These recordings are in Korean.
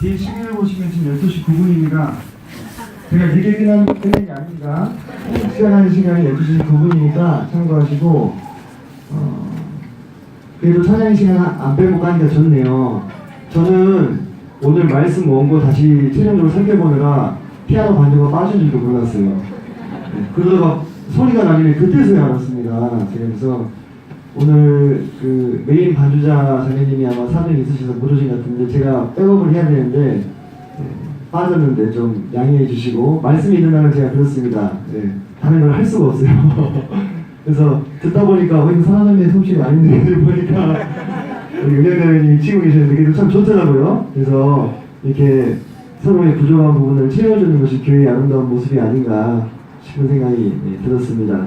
뒤에 시계를 보시면 지금 12시 9분입니다. 제가 늦게 끝낸 게 아닙니다. 시작하는 시간이 12시 9분이니까 참고하시고, 그래도 찬양 시간 안 빼고 가니까 좋네요. 저는 오늘 말씀 원고 다시 최종적으로 살펴보느라 피아노 반주가 빠진 줄도 몰랐어요. 네, 그러다가 소리가 나길래 그때서야 알았습니다. 그래서 오늘 그 메인 반주자 자매님이 아마 사정이 있으셔서 못 오신 것 같은데 제가 백업을 해야 되는데 빠졌는데 좀 양해해 주시고, 말씀이 있는 날은 제가 그렇습니다. 다른 걸 할 수가 없어요. 그래서 듣다 보니까 이거 사람의 솜씨가 아닌데 보니까 우리 은영자매님이 치고 계셨는데 그게 참 좋더라고요. 그래서 이렇게 서로의 부족한 부분을 채워주는 것이 교회의 아름다운 모습이 아닌가 싶은 생각이 들었습니다.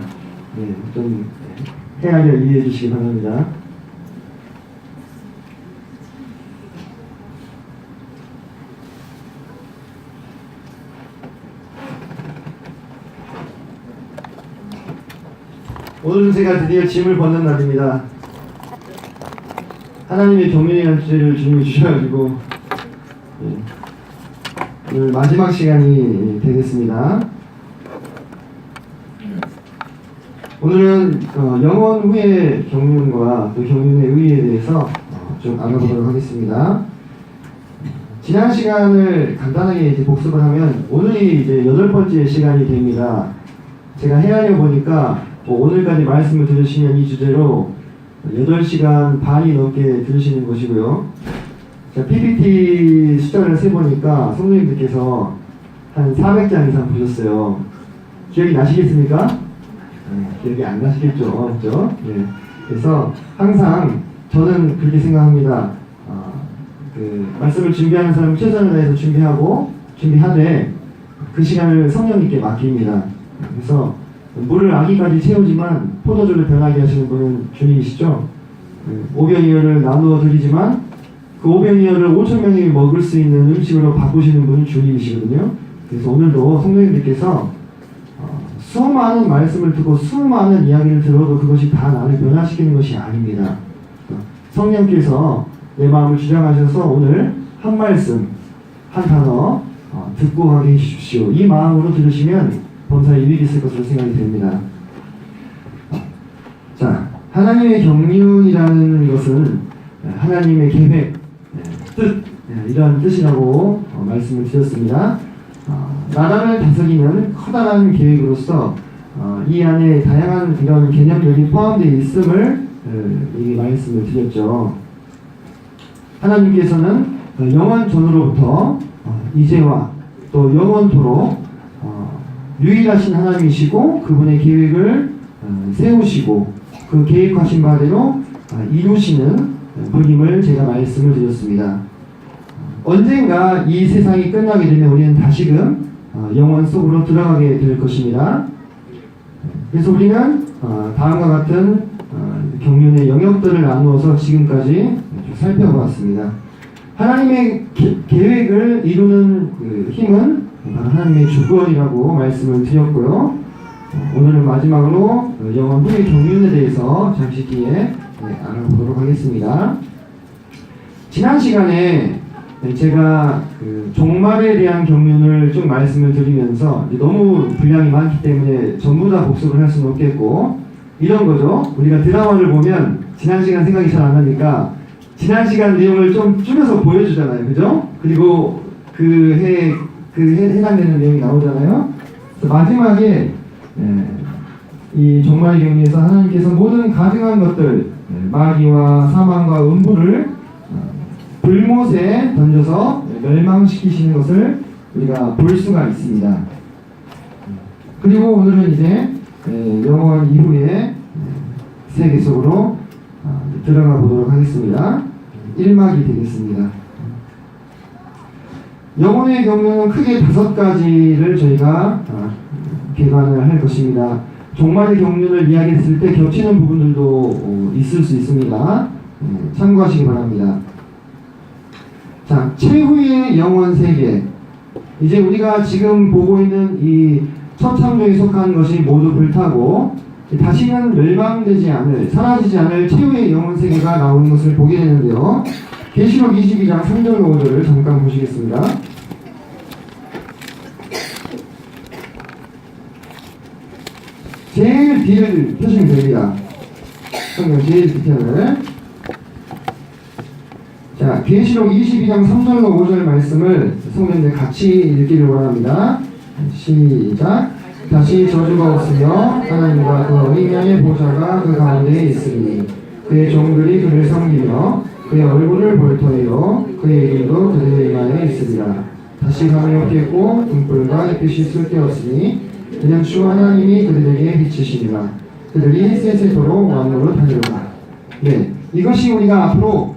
좀 헤아려 이해해 주시기 바랍니다. 오늘은 제가 드디어 짐을 벗는 날입니다. 하나님의 경륜이라는 주제를 주님이 주셔가지고 오늘 마지막 시간이 되겠습니다. 오늘은 영원 후의 경륜과 또 경륜의 의의에 대해서 좀 알아보도록 하겠습니다. 지난 시간을 간단하게 이제 복습을 하면 오늘이 이제 8번째 시간이 됩니다. 제가 헤아려 보니까 오늘까지 말씀을 들으시면 이 주제로 8시간 반이 넘게 들으시는 것이고요. 자, PPT 숫자를 세보니까 성도님들께서 한 400장 이상 보셨어요. 기억이 나시겠습니까? 기억이 안 나시겠죠. 그죠? 네. 그래서 항상 저는 그렇게 생각합니다. 그 말씀을 준비하는 사람은 최선을 다해서 준비하되 그 시간을 성령님께 맡깁니다. 그래서 물을 아기까지 채우지만 포도주를 변하게 하시는 분은 주님이시죠. 오병이어를 나누어 드리지만 그 오병이어를 5,000명이 먹을 수 있는 음식으로 바꾸시는 분은 주님이시거든요. 그래서 오늘도 성도님들께서 수많은 말씀을 듣고 수많은 이야기를 들어도 그것이 다 나를 변화시키는 것이 아닙니다. 성령께서 내 마음을 주장하셔서 오늘 한 말씀, 한 단어 듣고 가게 해주십시오. 이 마음으로 들으시면 범사에 유익이 있을 것으로 생각이 됩니다. 자, 하나님의 경륜이라는 것은 하나님의 계획, 뜻, 이런 뜻이라고 말씀을 드렸습니다. 나라를 다스리는 커다란 계획으로서 이 안에 다양한 이런 개념들이 포함되어 있음을 이 말씀을 드렸죠. 하나님께서는 영원 전으로부터 이제와 또 영원토록 유일하신 하나님이시고 그분의 계획을 세우시고 그 계획하신 바대로 이루시는 분임을 제가 말씀을 드렸습니다. 언젠가 이 세상이 끝나게 되면 우리는 다시금 영원 속으로 들어가게 될 것입니다. 그래서 우리는 다음과 같은 경륜의 영역들을 나누어서 지금까지 살펴보았습니다. 하나님의 계획을 이루는 그 힘은 하나님의 주권이라고 말씀을 드렸고요. 오늘은 마지막으로 영원 후의 경륜에 대해서 잠시 뒤에 알아보도록 하겠습니다. 지난 시간에 제가 그 종말에 대한 경륜을 좀 말씀을 드리면서 너무 분량이 많기 때문에 전부 다 복습을 할 수는 없겠고, 이런 거죠. 우리가 드라마를 보면 지난 시간 생각이 잘 안 나니까 지난 시간 내용을 좀 줄여서 보여주잖아요. 그죠? 그리고 그 해당되는 내용이 나오잖아요. 그래서 마지막에 이 종말의 경륜에서 하나님께서 모든 가증한 것들, 마귀와 사망과 음부를 불못에 던져서 멸망시키시는 것을 우리가 볼 수가 있습니다. 그리고 오늘은 이제 영원 이후의 세계 속으로 들어가 보도록 하겠습니다. 1막이 되겠습니다. 영혼의 경륜은 크게 5가지를 저희가 개관을 할 것입니다. 종말의 경륜을 이야기했을 때 겹치는 부분들도 있을 수 있습니다. 참고하시기 바랍니다. 자, 최후의 영원 세계. 이제 우리가 지금 보고 있는 이 첫 창조에 속한 것이 모두 불타고 다시는 멸망되지 않을, 사라지지 않을 최후의 영원 세계가 나오는 것을 보게 되는데요. 계시록 22장 3절 5절을 잠깐 보시겠습니다. 제일 뒤를 펴시면 됩니다. 성경 제일 뒤편을. 자, 계시록 22장 3절로 5절 말씀을 성도님들 같이 읽기를 원합니다. 시작. 다시 저주가 없으며 하나님과 그 의인의 보좌가 그 가운데에 있으니 그의 종들이 그를 섬기며 그의 얼굴을 볼 터이요 그의 이름도 그들의 이마에 있으리라. 다시 밤이 없겠고 등불과 햇빛이 쓸데없으니 그냥 주 하나님이 그들에게 비치시리라. 그들이 세세토록 왕으로 다니리라. 네, 이것이 우리가 앞으로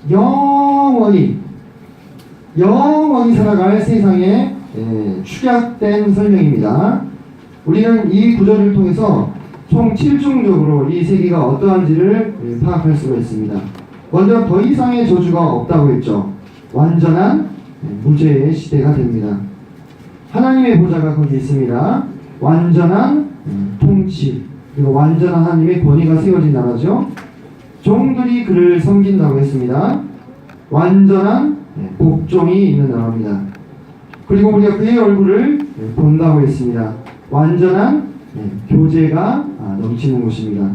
영원히 살아갈 세상에 축약된 설명입니다. 우리는 이 구절을 통해서 총 7중적으로 이 세계가 어떠한지를 파악할 수가 있습니다. 먼저 더 이상의 저주가 없다고 했죠. 완전한 무죄의 시대가 됩니다. 하나님의 보좌가 거기 있습니다. 완전한 통치, 그리고 완전한 하나님의 권위가 세워진 나라죠. 종들이 그를 섬긴다고 했습니다. 완전한 복종이 있는 나라입니다. 그리고 우리가 그의 얼굴을 본다고 했습니다. 완전한 교제가 넘치는 곳입니다.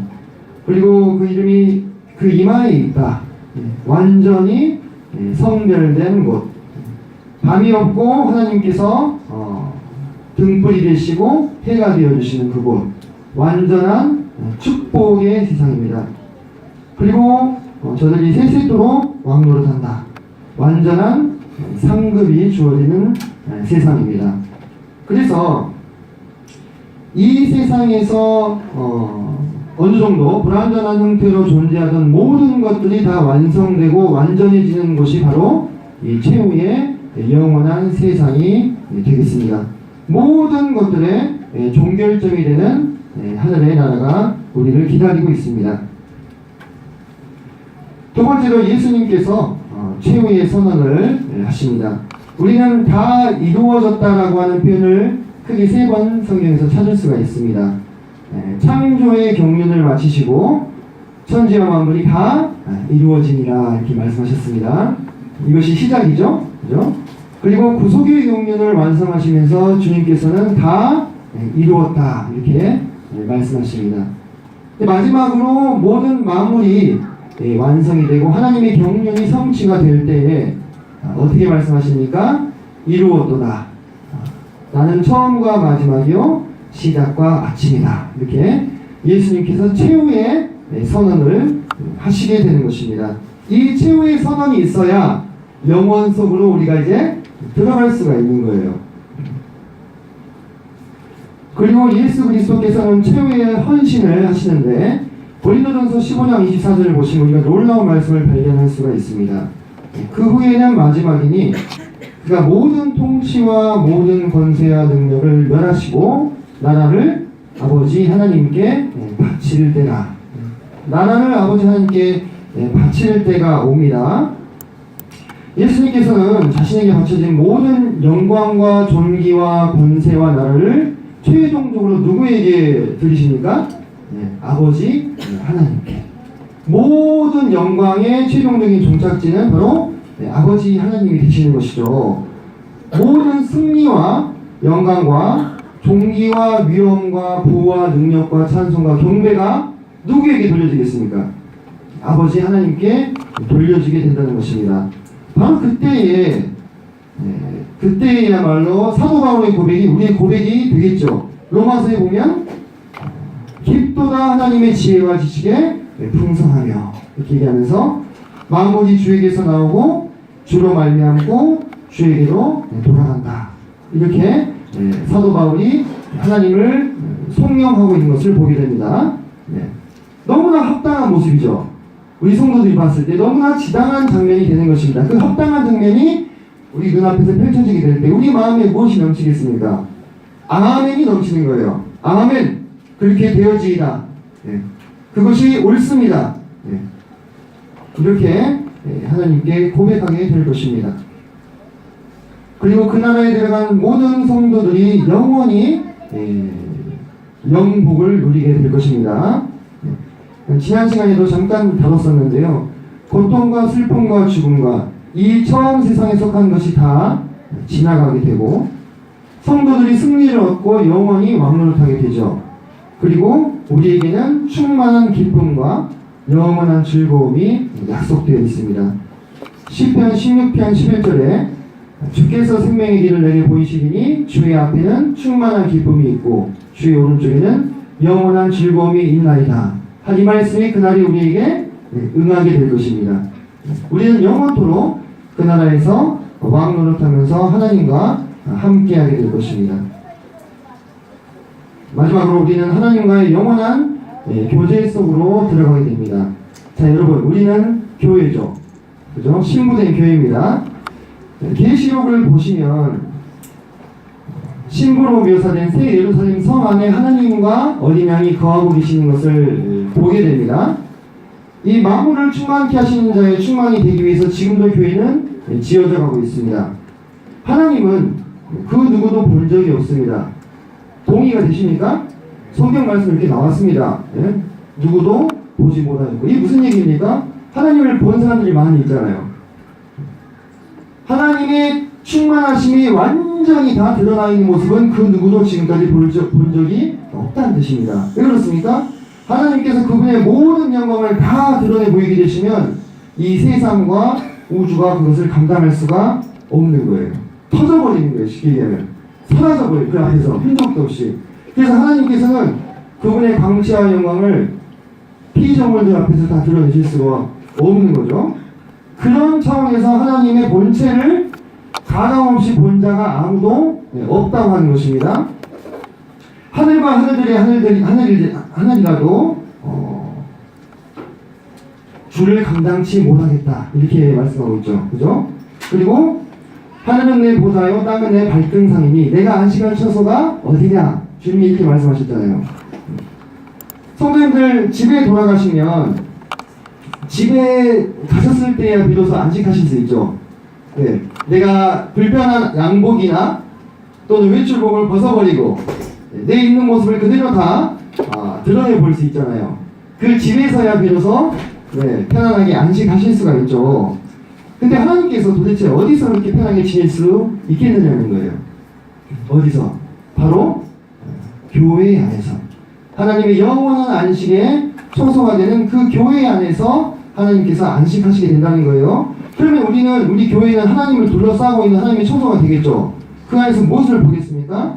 그리고 그 이름이 그 이마에 있다. 완전히 성별된 곳. 밤이 없고 하나님께서 등불이 되시고 해가 되어주시는 그곳. 완전한 축복의 세상입니다. 그리고 저들이 세세토록 왕노릇한다. 완전한 상급이 주어지는 세상입니다. 그래서 이 세상에서 어느 정도 불완전한 형태로 존재하던 모든 것들이 다 완성되고 완전해지는 곳이 바로 이 최후의 영원한 세상이 되겠습니다. 모든 것들의 종결점이 되는 하늘의 나라가 우리를 기다리고 있습니다. 두 번째로 예수님께서 최후의 선언을 하십니다. 우리는 다 이루어졌다라고 하는 표현을 크게 3번 성경에서 찾을 수가 있습니다. 창조의 경륜을 마치시고 천지와 만물이 다 이루어지니라 이렇게 말씀하셨습니다. 이것이 시작이죠. 그죠? 그리고 구속의 경륜을 완성하시면서 주님께서는 다 이루었다 이렇게 말씀하십니다. 마지막으로 모든 만물이 완성이 되고 하나님의 경륜이 성취가 될 때에 어떻게 말씀하십니까? 이루었도다. 나는 처음과 마지막이요 시작과 아침이다. 이렇게 예수님께서 최후의 선언을 하시게 되는 것입니다. 이 최후의 선언이 있어야 영원 속으로 우리가 이제 들어갈 수가 있는 거예요. 그리고 예수 그리스도께서는 최후의 헌신을 하시는데 고린도전서 15장 24절을 보시면 우리가 놀라운 말씀을 발견할 수가 있습니다. 그 후에는 마지막이니 그가 모든 통치와 모든 권세와 능력을 멸하시고 나라를 아버지 하나님께 바칠 때라. 나라를 아버지 하나님께 바칠 때가 옵니다. 예수님께서는 자신에게 바쳐진 모든 영광과 존귀와 권세와 나라를 최종적으로 누구에게 드리십니까? 아버지 하나님께. 모든 영광의 최종적인 종착지는 바로 아버지 하나님이 되시는 것이죠. 모든 승리와 영광과 존귀와 위엄과 부와 능력과 찬송과 경배가 누구에게 돌려지겠습니까? 아버지 하나님께 돌려지게 된다는 것입니다. 바로 그때에야말로 사도 바울의 고백이 우리의 고백이 되겠죠. 로마서에 보면 깊도다 하나님의 지혜와 지식에 풍성하며 이렇게 얘기하면서 만물이 주에게서 나오고 주로 말미암고 주에게로 돌아간다. 이렇게 사도 바울이 하나님을 송영하고 있는 것을 보게 됩니다. 너무나 합당한 모습이죠. 우리 성도들이 봤을 때 너무나 지당한 장면이 되는 것입니다. 그 합당한 장면이 우리 눈앞에서 펼쳐지게 될 때 우리 마음에 무엇이 넘치겠습니까? 아멘이 넘치는 거예요. 아멘. 그렇게 되어지이다. 그것이 옳습니다. 이렇게 하나님께 고백하게 될 것입니다. 그리고 그 나라에 들어간 모든 성도들이 영원히 영복을 누리게 될 것입니다. 지난 시간에도 잠깐 다뤘었는데요. 고통과 슬픔과 죽음과 이 처음 세상에 속한 것이 다 지나가게 되고 성도들이 승리를 얻고 영원히 왕노릇하게 되죠. 그리고 우리에게는 충만한 기쁨과 영원한 즐거움이 약속되어 있습니다. 시편 16편 11절에 주께서 생명의 길을 내게 보이시리니 주의 앞에는 충만한 기쁨이 있고 주의 오른쪽에는 영원한 즐거움이 있나이다. 이 말씀이 그날이 우리에게 응하게 될 것입니다. 우리는 영원토록 그 나라에서 왕노릇하면서 하나님과 함께하게 될 것입니다. 마지막으로 우리는 하나님과의 영원한 교제 속으로 들어가게 됩니다. 자, 여러분, 우리는 교회죠. 그죠? 신부된 교회입니다. 계시록을 보시면 신부로 묘사된 새 예루살렘 성 안에 하나님과 어린 양이 거하고 계시는 것을 보게 됩니다. 이 만물을 충만케 하시는 자의 충만이 되기 위해서 지금도 교회는 지어져 가고 있습니다. 하나님은 그 누구도 본 적이 없습니다. 동의가 되십니까? 성경 말씀 이렇게 나왔습니다. 예? 누구도 보지 못하고. 이게 무슨 얘기입니까? 하나님을 본 사람들이 많이 있잖아요. 하나님의 충만하심이 완전히 다 드러나 있는 모습은 그 누구도 지금까지 본 적이 없다는 뜻입니다. 왜 그렇습니까? 하나님께서 그분의 모든 영광을 다 드러내 보이게 되시면 이 세상과 우주가 그것을 감당할 수가 없는 거예요. 터져버리는 거예요. 쉽게 얘기하면. 사라져버려요. 그 앞에서 흔적도 없이. 그래서 하나님께서는 그분의 광채와 영광을 피조물들 앞에서 다 드러내실 수가 없는 거죠. 그런 차원에서 하나님의 본체를 가감없이 본 자가 아무도 없다고 하는 것입니다. 하늘과 하늘이라도 주를 감당치 못하겠다 이렇게 말씀하고 있죠. 그죠? 그리고 하늘은 내 보좌요 땅은 내 발등상이니 내가 안식할 처소가 어디냐 주님이 이렇게 말씀하셨잖아요. 성도님들 집에 돌아가시면 집에 가셨을 때야 비로소 안식하실 수 있죠. 네. 내가 불편한 양복이나 또는 외출복을 벗어버리고 내 있는 모습을 그대로 다 드러내 볼 수 있잖아요. 그 집에서야 비로소 편안하게 안식하실 수가 있죠. 근데 하나님께서 도대체 어디서 그렇게 편하게 지낼 수 있겠느냐는 거예요. 어디서? 바로 교회 안에서. 하나님의 영원한 안식에 초소가 되는 그 교회 안에서 하나님께서 안식하시게 된다는 거예요. 그러면 우리 교회는 하나님을 둘러싸고 있는 하나님의 초소가 되겠죠. 그 안에서 무엇을 보겠습니까?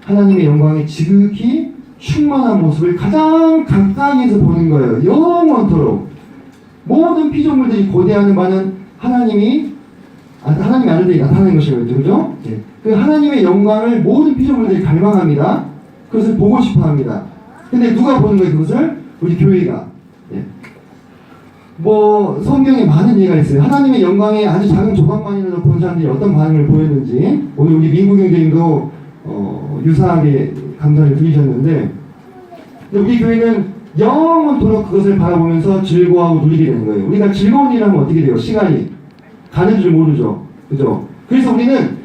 하나님의 영광의 지극히 충만한 모습을 가장 가까이에서 보는 거예요. 영원토록. 모든 피조물들이 고대하는 바는 하나님의 아들들이 나타나는 것이거든요. 그죠? 네. 그 하나님의 영광을 모든 피조물들이 갈망합니다. 그것을 보고 싶어 합니다. 근데 누가 보는 거예요, 그것을? 우리 교회가. 네. 성경에 많은 예가 있어요. 하나님의 영광의 아주 작은 조각만이라도 본 사람들이 어떤 반응을 보였는지, 오늘 우리 민구경제님도 유사하게 감사를 드리셨는데, 우리 교회는 영원토록 그것을 바라보면서 즐거워하고 누리게 되는 거예요. 우리가 즐거운 일을 하면 어떻게 돼요? 시간이 가는 줄 모르죠. 그죠? 그래서 우리는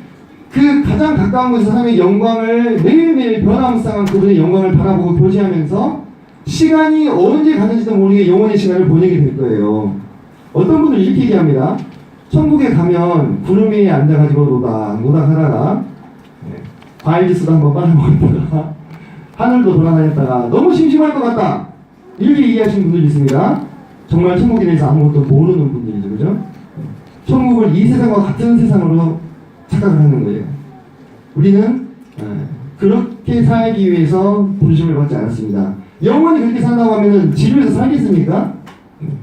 그 가장 가까운 곳에서 하나님의 영광을 매일매일 변함없상한 그분의 영광을 바라보고 교제하면서 시간이 언제 가는지도 모르게 영원의 시간을 보내게 될 거예요. 어떤 분들은 이렇게 얘기합니다. 천국에 가면 구름 위에 앉아가지고 노닥 하다가 과일 주스도 한번 빨아먹었다가 하늘도 돌아다녔다가 너무 심심할 것 같다 이렇게 얘기하시는 분들이 있습니다. 정말 천국에 대해서 아무것도 모르는 분들이죠. 그죠? 천국을 이 세상과 같은 세상으로 착각을 하는 거예요. 우리는 그렇게 살기 위해서 부르심을 받지 않았습니다. 영원히 그렇게 산다고 하면 지루해서 살겠습니까?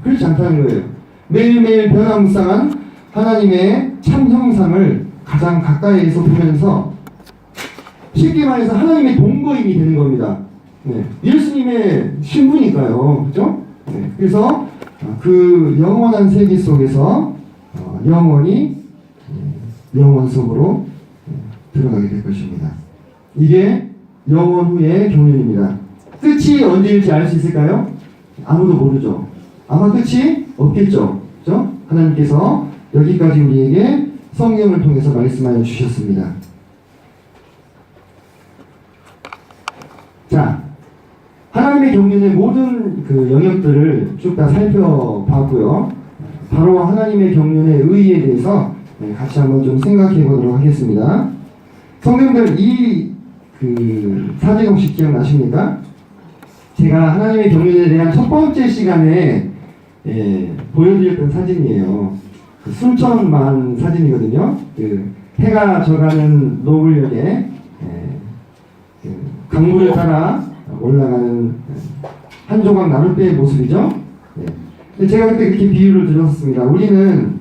그렇지 않다는 거예요. 매일매일 변화무쌍한 하나님의 참 형상을 가장 가까이에서 보면서 쉽게 말해서 하나님의 동거인이 되는 겁니다. 네. 예수님의 신부니까요. 그죠? 네. 그래서 그 영원한 세계 속에서 영원히 영원 속으로 들어가게 될 것입니다. 이게 영원 후의 경륜입니다. 끝이 언제일지 알 수 있을까요? 아무도 모르죠. 아마 끝이 없겠죠. 그죠? 하나님께서 여기까지 우리에게 성경을 통해서 말씀하여 주셨습니다. 자, 하나님의 경륜의 모든 그 영역들을 쭉 다 살펴봤고요. 바로 하나님의 경륜의 의의에 대해서 같이 한번 좀 생각해 보도록 하겠습니다. 성도님들, 이 사진 혹시 기억나십니까? 제가 하나님의 경륜에 대한 첫 번째 시간에 보여드렸던 사진이에요. 순천만 사진이거든요. 해가 져가는 노을역에 강물을 따라 올라가는 한 조각 나룻배의 모습이죠. 제가 그때 그렇게 비유를 드렸습니다. 우리는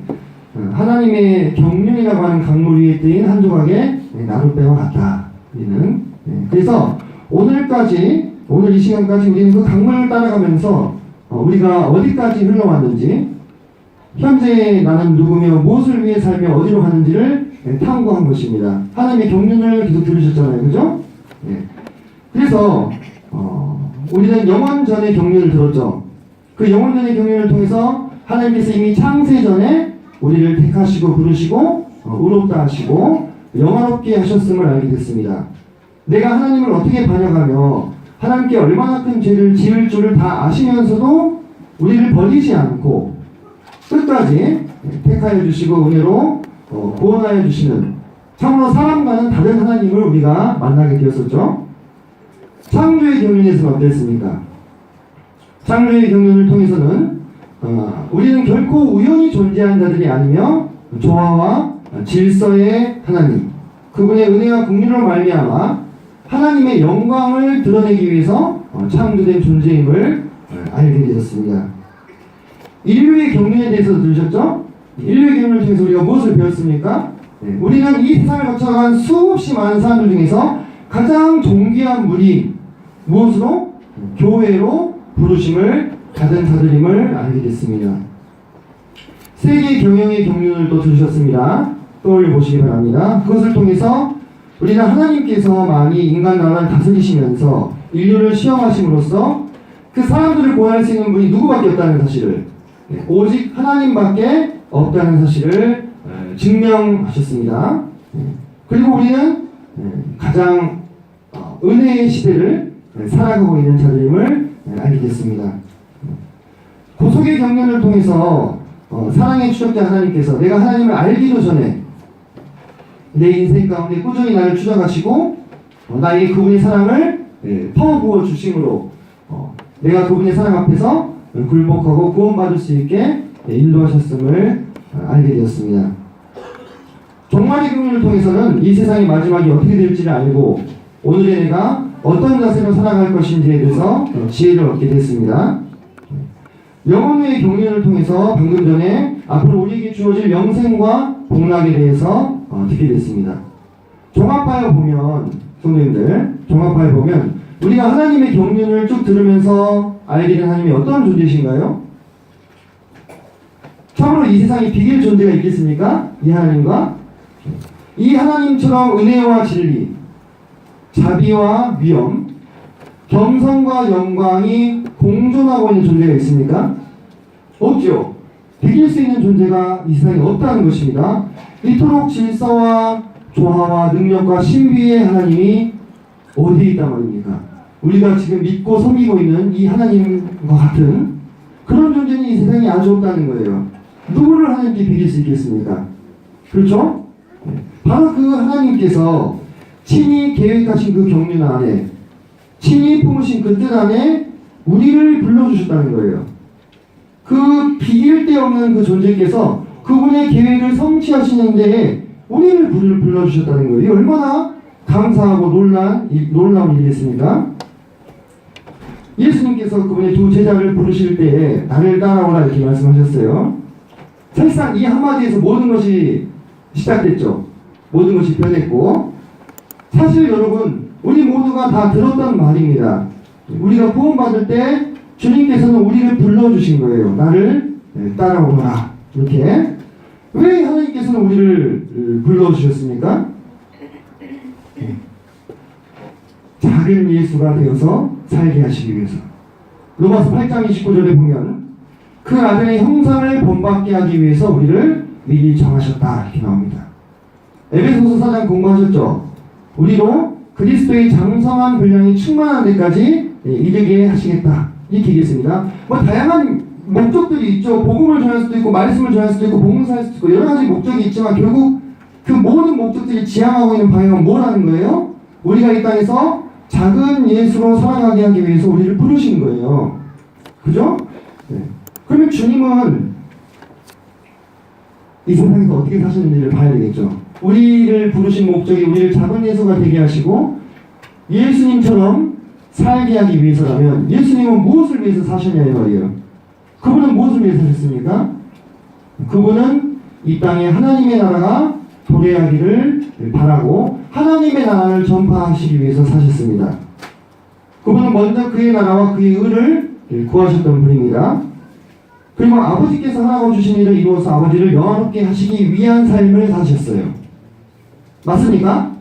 하나님의 경륜이라고 하는 강물 위에 뜨인 한 조각의 나룻배와 같다. 우리는. 그래서 오늘 이 시간까지 우리는 그 강물을 따라가면서 우리가 어디까지 흘러왔는지, 현재 나는 누구며 무엇을 위해 살며 어디로 가는지를 탐구한 것입니다. 하나님의 경륜을 계속 들으셨잖아요. 그죠? 그래서 우리는 영원전의 경륜을 들었죠. 그 영원전의 경륜을 통해서 하나님께서 이미 창세전에 우리를 택하시고 부르시고 의롭다 하시고 영화롭게 하셨음을 알게 됐습니다. 내가 하나님을 어떻게 반역하며 하나님께 얼마나 큰 죄를 지을 줄을 다 아시면서도 우리를 버리지 않고 끝까지 택하여 주시고 은혜로 구원하여 주시는, 참으로 사람과는 다른 하나님을 우리가 만나게 되었었죠. 창조의 경륜에서는 어땠습니까? 창조의 경륜을 통해서는 우리는 결코 우연히 존재한 자들이 아니며 조화와 질서의 하나님, 그분의 은혜와 긍휼으로 말미암아 하나님의 영광을 드러내기 위해서 창조된 존재임을 알게 되었습니다. 인류의 경륜에 대해서 들으셨죠? 인류의 경륜을 통해서 우리가 무엇을 배웠습니까? 우리는 이 세상을 거쳐간 수없이 많은 사람들 중에서 가장 존귀한 분이 무엇으로? 교회로 부르심을 받은 자들임을 알게 됐습니다. 세계 경영의 경륜을 또 들으셨습니다. 떠올려 보시기 바랍니다. 그것을 통해서 우리는 하나님께서 많이 인간 나라를 다스리시면서 인류를 시험하심으로써 그 사람들을 구원할 수 있는 분이 누구밖에 없다는 사실을, 오직 하나님밖에 없다는 사실을 증명하셨습니다. 그리고 우리는 가장 은혜의 시대를 살아가고 있는 자들임을 알게 됐습니다. 구속의 경륜을 통해서 사랑의 추적자 하나님께서 내가 하나님을 알기도 전에 내 인생 가운데 꾸준히 나를 추적하시고 나에게 그분의 사랑을 퍼부어 주심으로 내가 그분의 사랑 앞에서 굴복하고 구원받을 수 있게 인도하셨음을 알게 되었습니다. 종말의 경륜을 통해서는 이 세상의 마지막이 어떻게 될지를 알고 오늘의 내가 어떤 자세로 살아갈 것인지에 대해서 지혜를 얻게 됐습니다. 영혼의 경륜을 통해서 방금 전에 앞으로 우리에게 주어질 영생과 복락에 대해서 듣게 됐습니다. 종합하여 보면, 성도님들, 종합하여 보면 우리가 하나님의 경륜을 쭉 들으면서 알게 된 하나님이 어떤 존재이신가요? 참으로 이 세상에 비길 존재가 있겠습니까? 이 하나님과? 이 하나님처럼 은혜와 진리, 자비와 위엄, 겸손과 영광이 공존하고 있는 존재가 있습니까? 없죠. 비길 수 있는 존재가 이 세상에 없다는 것입니다. 이토록 질서와 조화와 능력과 신비의 하나님이 어디에 있단 말입니까? 우리가 지금 믿고 섬기고 있는 이 하나님과 같은 그런 존재는 이 세상에 아주 없다는 거예요. 누구를 하나님께 비길 수 있겠습니까? 그렇죠? 바로 그 하나님께서 친히 계획하신 그 경륜 안에, 친히 품으신 그 뜻 안에 우리를 불러주셨다는 거예요. 그 비길 데 없는 그 존재께서 그분의 계획을 성취하시는 데에 우리를 불러주셨다는 거예요. 이게 얼마나 감사하고 놀라운 일이겠습니까? 예수님께서 그분의 두 제자를 부르실 때에 나를 따라오라 이렇게 말씀하셨어요. 사실상 이 한마디에서 모든 것이 시작됐죠. 모든 것이 변했고, 사실 여러분 우리 모두가 다 들었던 말입니다. 우리가 구원받을 때 주님께서는 우리를 불러주신 거예요. 나를 따라오라. 이렇게. 왜 하나님께서는 우리를 불러주셨습니까? 작은 예수가 되어서 살게 하시기 위해서. 로마서 8장 29절에 보면 그 아들의 형상을 본받게 하기 위해서 우리를 미리 정하셨다 이렇게 나옵니다. 에베소서 4장 공부하셨죠? 우리로 그리스도의 장성한 분량이 충만한 데까지 이르게 하시겠다 이렇게 얘기했습니다. 다양한 목적들이 있죠. 복음을 전할 수도 있고 말씀을 전할 수도 있고 봉사할 수도 있고 여러 가지 목적이 있지만 결국 그 모든 목적들이 지향하고 있는 방향은 뭐라는 거예요? 우리가 이 땅에서 작은 예수로 살아가게 하기 위해서 우리를 부르신 거예요. 그죠? 네. 그러면 주님은 이 세상에서 어떻게 사셨는지를 봐야 되겠죠. 우리를 부르신 목적이 우리를 작은 예수가 되게 하시고 예수님처럼 살게 하기 위해서라면 예수님은 무엇을 위해서 사셨냐 이 말이에요. 그분은 무엇을 위해서 사셨습니까? 그분은 이 땅에 하나님의 나라가 도래하기를 바라고 하나님의 나라를 전파하시기 위해서 사셨습니다. 그분은 먼저 그의 나라와 그의 의를 구하셨던 분입니다. 그리고 아버지께서 하라고 주신 일을 이루어서 아버지를 영화롭게 하시기 위한 삶을 사셨어요. 맞습니까?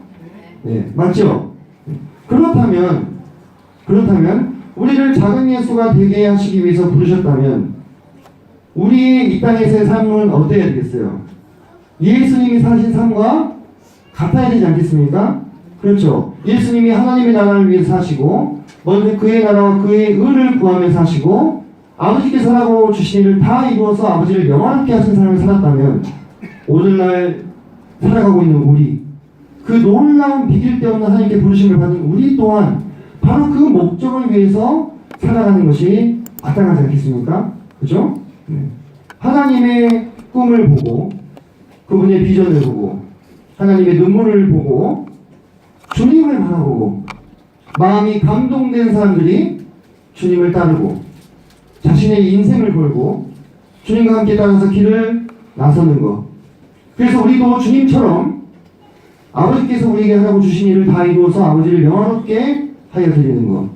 네, 맞죠? 그렇다면 우리를 작은 예수가 되게 하시기 위해서 부르셨다면 우리의 이 땅에서의 삶은 어때야 되겠어요? 예수님이 사신 삶과 같아야 되지 않겠습니까? 그렇죠. 예수님이 하나님의 나라를 위해서 사시고 먼저 그의 나라와 그의 의를 구하며 사시고 아버지께서 하라고 주신 일을 다 이루어서 아버지를 영화롭게 하신 삶을 살았다면 오늘날 살아가고 있는 우리 그 놀라운 비길 데 없는 하나님께 부르심을 받은 우리 또한 바로 그 목적을 위해서 살아가는 것이 마땅하지 않겠습니까? 그죠? 네. 하나님의 꿈을 보고 그분의 비전을 보고 하나님의 눈물을 보고 주님을 바라보고 마음이 감동된 사람들이 주님을 따르고 자신의 인생을 걸고 주님과 함께 따라서 길을 나서는 것. 그래서 우리도 주님처럼 아버지께서 우리에게 하라고 주신 일을 다 이루어서 아버지를 영화롭게 하여 드리는 것.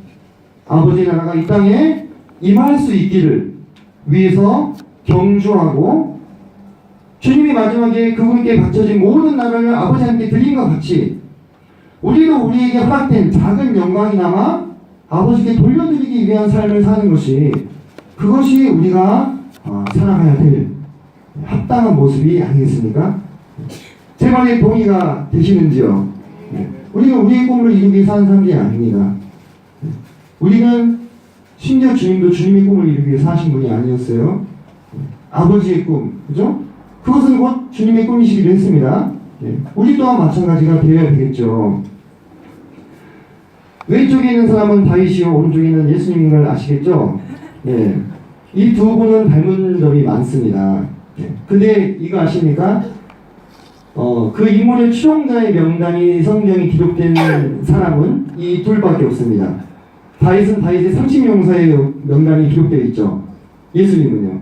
아버지의 나라가 이 땅에 임할 수 있기를 위해서 경주하고 주님이 마지막에 그분께 바쳐진 모든 나라를 아버지한테 드린 것 같이 우리도 우리에게 허락된 작은 영광이나마 아버지께 돌려드리기 위한 삶을 사는 것이 그것이 우리가 살아가야 될 합당한 모습이 아니겠습니까? 제 말에 동의가 되시는지요? 우리가 우리의 꿈을 이루기 위해 사는 사람이 아닙니다. 우리는 심지어 주님도 주님의 꿈을 이루기 위해 사신 분이 아니었어요. 아버지의 꿈, 그죠? 그것은 곧 주님의 꿈이시기도 했습니다. 우리 또한 마찬가지가 되어야 되겠죠. 왼쪽에 있는 사람은 다윗이요 오른쪽에 있는 예수님인 걸 아시겠죠? 네. 이 두 분은 닮은 점이 많습니다. 근데 이거 아십니까? 그 인물의 추종자의 명단이 성경에 기록된 사람은 이 둘밖에 없습니다. 다윗은 다윗의 30용사의 명단이 기록되어 있죠. 예수님은요.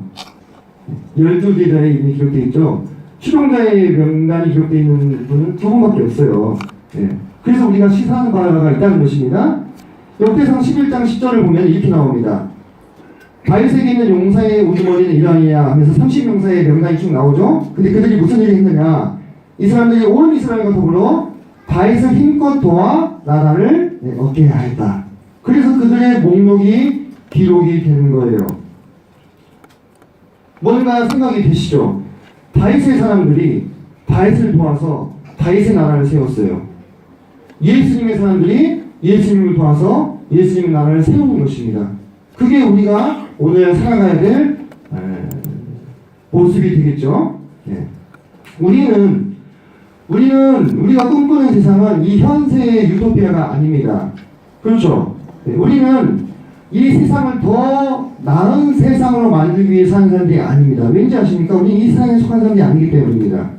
12제자의 이름이 되어 있죠. 추종자의 명단이 기록되어 있는 분은 두 분밖에 없어요. 그래서 우리가 시사하는 바가 있다는 것입니다. 역대상 11장 10절을 보면 이렇게 나옵니다. 다윗에게 있는 용사의 우두머리는 이러하니냐 하면서 30용사의 명단이 쭉 나오죠. 근데 그들이 무슨 일을 했느냐? 이 사람들이 온 이스라엘과 더불어 다윗을 힘껏 도와 나라를 얻게 하였다. 그래서 그들의 목록이 기록이 되는 거예요. 뭔가 생각이 되시죠? 다윗의 사람들이 다윗을 도와서 다윗의 나라를 세웠어요. 예수님의 사람들이 예수님을 도와서 예수님의 나라를 세우는 것입니다. 그게 우리가 오늘 살아가야 될 모습이 되겠죠. 우리가 꿈꾸는 세상은 이 현세의 유토피아가 아닙니다. 그렇죠? 우리는 이 세상을 더 나은 세상으로 만들기 위해 사는 사람들이 아닙니다. 왠지 아십니까? 우리는 이 세상에 속한 사람들이 아니기 때문입니다.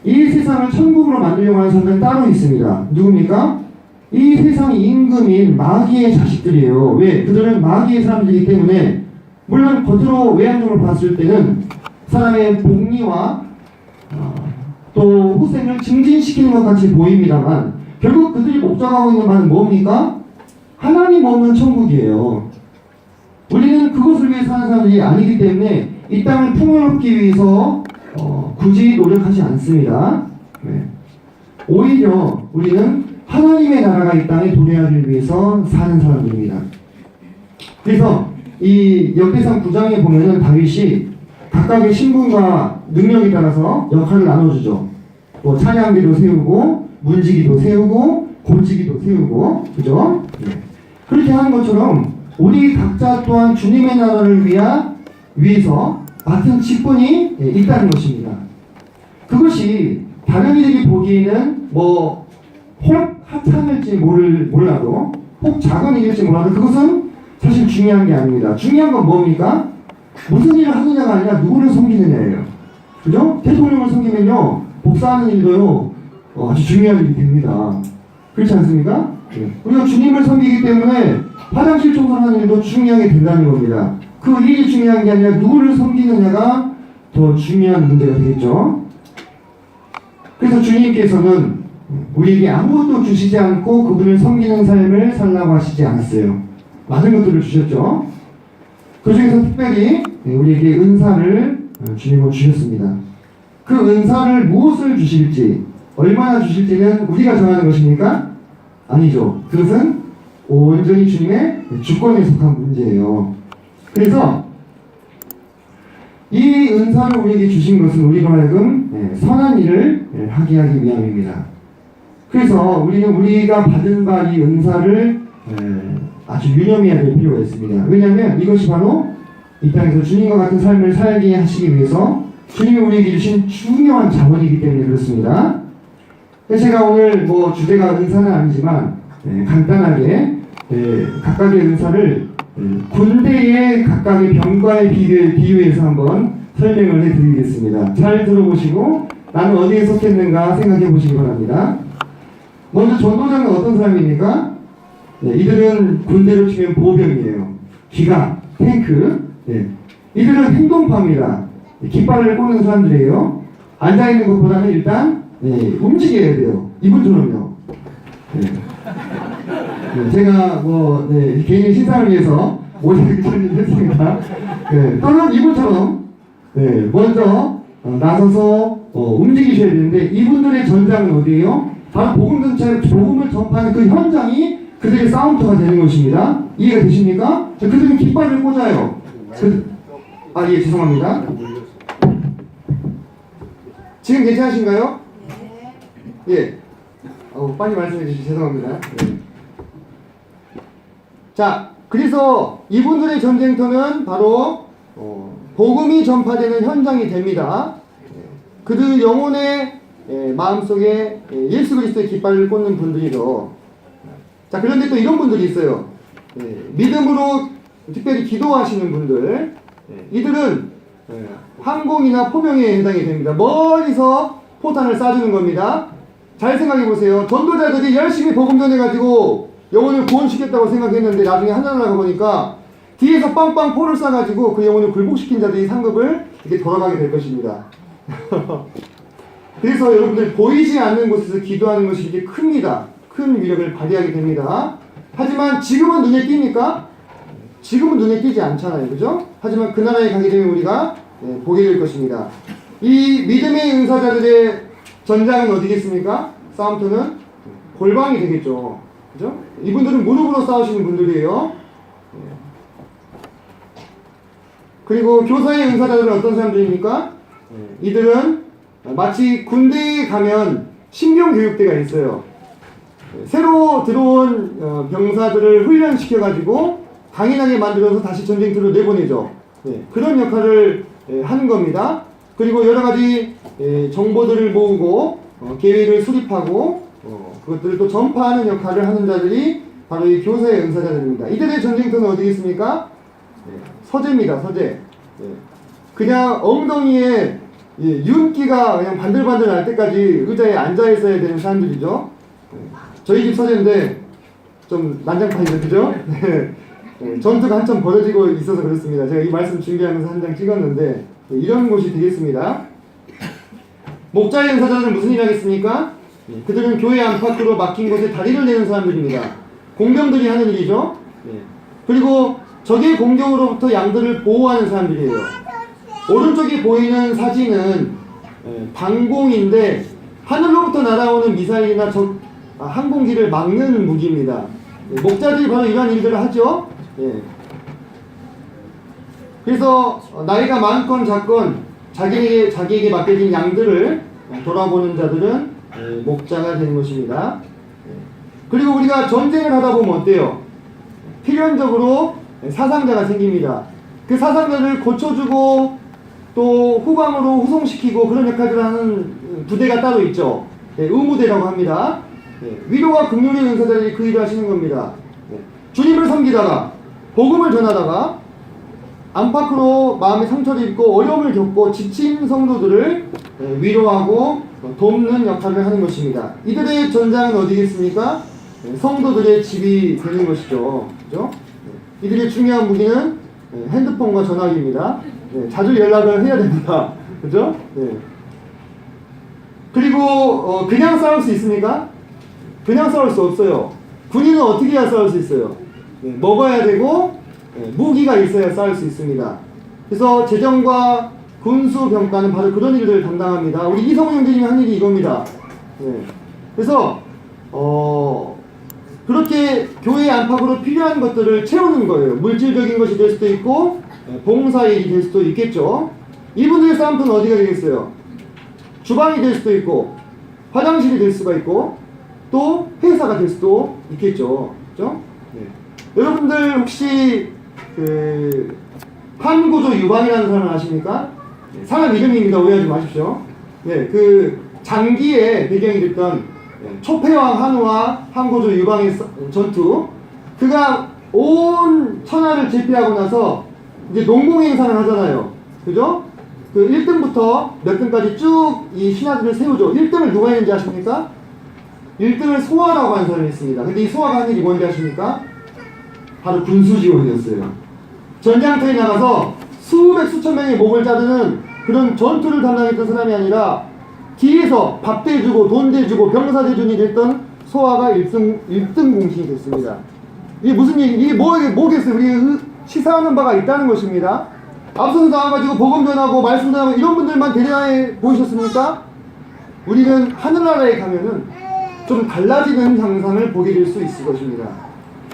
이 세상을 천국으로 만들려고 하는 사람들은 따로 있습니다. 누굽니까? 이 세상의 임금인 마귀의 자식들이에요. 왜? 그들은 마귀의 사람들이기 때문에 물론 겉으로 외향적으로 봤을 때는 사람의 복리와 또 후생을 증진시키는 것 같이 보입니다만 결국 그들이 목적하고 있는 바는 뭡니까? 하나님 없는 천국이에요. 우리는 그것을 위해 사는 사람들이 아니기 때문에 이 땅을 풍요롭기 위해서 굳이 노력하지 않습니다. 오히려 우리는 하나님의 나라가 이 땅에 도래하기 위해서 사는 사람들입니다. 그래서 이 역대상 9장에 보면은 다윗이 각각의 신분과 능력에 따라서 역할을 나눠주죠. 뭐 찬양기도 세우고 문지기도 세우고 고지기도 세우고, 그죠? 그렇게 하는 것처럼 우리 각자 또한 주님의 나라를 위한 위해서 맡은 직분이 있다는 것입니다. 그것이 다른 이들이 보기에는 뭐 혹 하찮을지 몰라도 혹 작은 일일지 몰라도 그것은 사실 중요한 게 아닙니다. 중요한 건 뭡니까? 무슨 일을 하느냐가 아니라 누구를 섬기느냐예요. 그죠? 대통령을 섬기면요 복사하는 일도요 아주 중요한 일이 됩니다. 그렇지 않습니까? 우리가 주님을 섬기기 때문에 화장실 청소하는 일도 중요하게 된다는 겁니다. 그 일이 중요한 게 아니라 누구를 섬기느냐가 더 중요한 문제가 되겠죠. 그래서 주님께서는 우리에게 아무것도 주시지 않고 그분을 섬기는 삶을 살라고 하시지 않았어요. 많은 것들을 주셨죠. 그 중에서 특별히 우리에게 은사를 주님은 주셨습니다. 그 은사를 무엇을 주실지, 얼마나 주실지는 우리가 정하는 것입니까? 아니죠. 그것은 온전히 주님의 주권에 속한 문제예요. 그래서 이 은사를 우리에게 주신 것은 우리로 하여금 선한 일을 하게 하기 위함입니다. 그래서 우리는 우리가 받은 바 이 은사를 아주 유념해야 될 필요가 있습니다. 왜냐하면 이것이 바로 이 땅에서 주님과 같은 삶을 살게 하시기 위해서 주님이 우리에게 주신 중요한 자원이기 때문에 그렇습니다. 제가 오늘 뭐 주제가 은사는 아니지만 간단하게 각각의 은사를 군대의 각각의 병과에 비유해서 한번 설명을 해드리겠습니다. 잘 들어보시고 나는 어디에 속했는가 생각해 보시기 바랍니다. 먼저 전도자는 어떤 사람입니까? 이들은 군대로 치면 보병이에요. 기갑, 탱크. 이들은 행동파입니다. 깃발을 꽂는 사람들이에요. 앉아있는 것보다는 일단 움직여야 돼요. 이분처럼요. 제가 뭐 개인의 신상을 위해서 모자이크 처리를 했습니다. 또는 이분처럼 먼저 나서서 움직이셔야 되는데 이분들의 전장은 어디예요? 바로 복음을 전파하는 그 현장이 그들의 싸움터가 되는 것입니다. 이해가 되십니까? 그들은 깃발을 꽂아요. 예, 죄송합니다. 지금 괜찮으신가요? 예. 빨리 말씀해 주시기 죄송합니다. 자, 그래서 이분들의 전쟁터는 바로 복음이 전파되는 현장이 됩니다. 그들 영혼의 마음속에 예수 그리스도의 깃발을 꽂는 분들이죠. 자, 그런데 또 이런 분들이 있어요. 믿음으로 특별히 기도하시는 분들. 이들은 항공이나 포병에 해당이 됩니다. 멀리서 포탄을 쏴주는 겁니다. 잘 생각해 보세요. 전도자들이 열심히 복음 전해가지고 영혼을 구원시켰다고 생각했는데 나중에 하늘나라 보니까 뒤에서 빵빵 포를 쏴가지고 그 영혼을 굴복시킨 자들이 상급을 이렇게 돌아가게 될 것입니다. 그래서 여러분들 보이지 않는 곳에서 기도하는 것이 이렇게 큽니다. 큰 위력을 발휘하게 됩니다. 하지만 지금은 눈에 띕니까? 지금은 눈에 띄지 않잖아요. 그죠? 하지만 그 나라에 가게 되면 우리가 보게 될 것입니다. 이 믿음의 은사자들의 전장은 어디겠습니까? 싸움터는 골방이 되겠죠. 그죠? 이분들은 무릎으로 싸우시는 분들이에요. 그리고 교사의 은사자들은 어떤 사람들입니까? 이들은 마치 군대에 가면 신병교육대가 있어요. 새로 들어온 병사들을 훈련시켜가지고 강인하게 만들어서 다시 전쟁터로 내보내죠. 그런 역할을 하는 겁니다. 그리고 여러가지 정보들을 모으고 계획을 수립하고 그것들을 또 전파하는 역할을 하는 자들이 바로 이 교사의 은사자들입니다. 이들의 전쟁터는 어디 있습니까? 서재입니다. 서재. 그냥 엉덩이에 윤기가 그냥 반들반들 날 때까지 의자에 앉아 있어야 되는 사람들이죠. 저희 집 서재인데 좀 난장판이죠, 그죠? 전투가 한참 벌어지고 있어서 그렇습니다. 제가 이 말씀 준비하면서 한 장 찍었는데 이런 곳이 되겠습니다. 목자의 은사자들은 무슨 일 하겠습니까? 그들은 교회 안팎으로 막힌 곳에 다리를 내는 사람들입니다. 공병들이 하는 일이죠. 그리고 적의 공격으로부터 양들을 보호하는 사람들이에요. 오른쪽에 보이는 사진은 방공인데 하늘로부터 날아오는 미사일이나 항공기를 막는 무기입니다. 목자들이 바로 이러한 일들을 하죠. 그래서 나이가 많건 작건 자기에게 맡겨진 양들을 돌아보는 자들은 목자가 되는 것입니다. 그리고 우리가 전쟁을 하다 보면 어때요? 필연적으로 사상자가 생깁니다. 그 사상들을 고쳐주고 또 후방으로 후송시키고 그런 역할을 하는 부대가 따로 있죠. 의무대라고 합니다. 위로와 긍휼의 은사자들이 그 일을 하시는 겁니다. 주님을 섬기다가 복음을 전하다가 안팎으로 마음의 상처를 입고 어려움을 겪고 지친 성도들을 위로하고 돕는 역할을 하는 것입니다. 이들의 전장은 어디겠습니까? 성도들의 집이 되는 것이죠. 그죠? 이들의 중요한 무기는 핸드폰과 전화기입니다. 자주 연락을 해야 됩니다. 그죠? 그리고 그냥 싸울 수 있습니까? 그냥 싸울 수 없어요. 군인은 어떻게 해야 싸울 수 있어요? 먹어야 되고 무기가 있어야 싸울 수 있습니다. 그래서 재정과 군수 병과는 바로 그런 일들을 담당합니다. 우리 이성훈 형제님이 한 일이 이겁니다. 그래서 그렇게 교회 안팎으로 필요한 것들을 채우는 거예요. 물질적인 것이 될 수도 있고 봉사일이 될 수도 있겠죠. 이분들의 싸움터는 어디가 되겠어요? 주방이 될 수도 있고 화장실이 될 수가 있고 또 회사가 될 수도 있겠죠. 그렇죠? 여러분들 혹시 그 한고조 유방이라는 사람을 아십니까? 사람 이름입니다. 오해하지 마십시오. 그 장기의 배경이 됐던 초패왕 한우와 한고조 유방의 전투. 그가 온 천하를 제패하고 나서 이제 농공행사를 하잖아요. 그죠? 그 1등부터 몇 등까지 쭉 이 신하들을 세우죠. 1등을 누가 했는지 아십니까? 1등을 소화라고 하는 사람이 있습니다. 근데 이 소화가 한 일이 뭔지 아십니까? 바로 군수지원이었어요. 전장터에 나가서 수백 수천 명의 목을 자르는 그런 전투를 담당했던 사람이 아니라 뒤에서 밥 대주고 돈 대주고 병사 대준이 됐던 소화가 1등 공신이 됐습니다. 이게 무슨 얘기, 이게 뭐겠어요? 우리 시사하는 바가 있다는 것입니다. 앞서서 나와가지고 복음 전하고 말씀 전하고 이런 분들만 대단해 보이셨습니까? 우리는 하늘나라에 가면은 좀 달라지는 장상을 보게 될 수 있을 것입니다.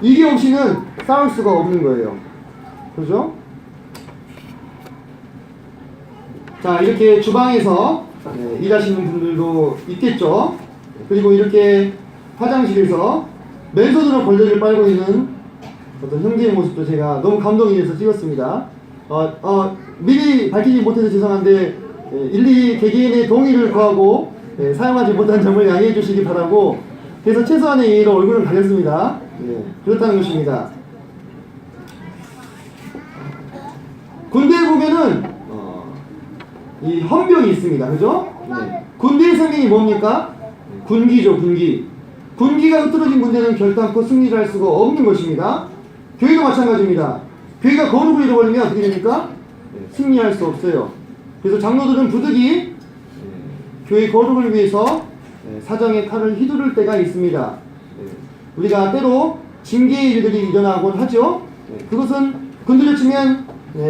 이게 없이는 싸울 수가 없는 거예요. 그죠? 자, 이렇게 주방에서 일하시는 분들도 있겠죠. 그리고 이렇게 화장실에서 맨손으로 걸레를 빨고 있는 어떤 형제의 모습도 제가 너무 감동이 돼서 찍었습니다. 미리 밝히지 못해서 죄송한데 일일이 개개인의 동의를 구하고 사용하지 못한 점을 양해해 주시기 바라고, 그래서 최소한의 예의로 얼굴을 가렸습니다. 그렇다는 것입니다. 군대에 보면은 이 헌병이 있습니다. 그죠? 군대의 성격이 뭡니까? 군기죠, 군기. 군기가 흐트러진 군대는 결단코 승리를 할 수가 없는 것입니다. 교회도 마찬가지입니다. 교회가 거룩을 잃어버리면 어떻게 됩니까? 승리할 수 없어요. 그래서 장로들은 부득이 교회 거룩을 위해서 사정의 칼을 휘두를 때가 있습니다. 우리가 때로 징계의 일들이 일어나곤 하죠. 그것은 군대를 치면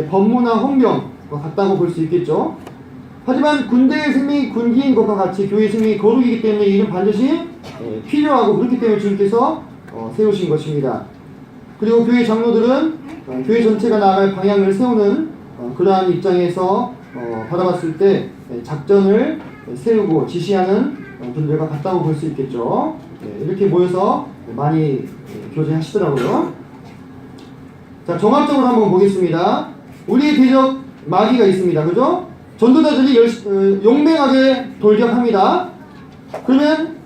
법무나 헌병과 같다고 볼 수 있겠죠. 하지만 군대의 생명이 군기인 것과 같이 교회의 생명이 거룩이기 때문에 이는 반드시 필요하고, 그렇기 때문에 주님께서 세우신 것입니다. 그리고 교회 장로들은 교회 전체가 나아갈 방향을 세우는 그러한 입장에서 바라봤을 때 작전을 세우고 지시하는 분들과 같다고 볼 수 있겠죠. 이렇게 모여서 많이 교제하시더라고요. 자, 종합적으로 한번 보겠습니다. 우리의 대적 마귀가 있습니다. 그죠? 전도자들이 용맹하게 돌격합니다. 그러면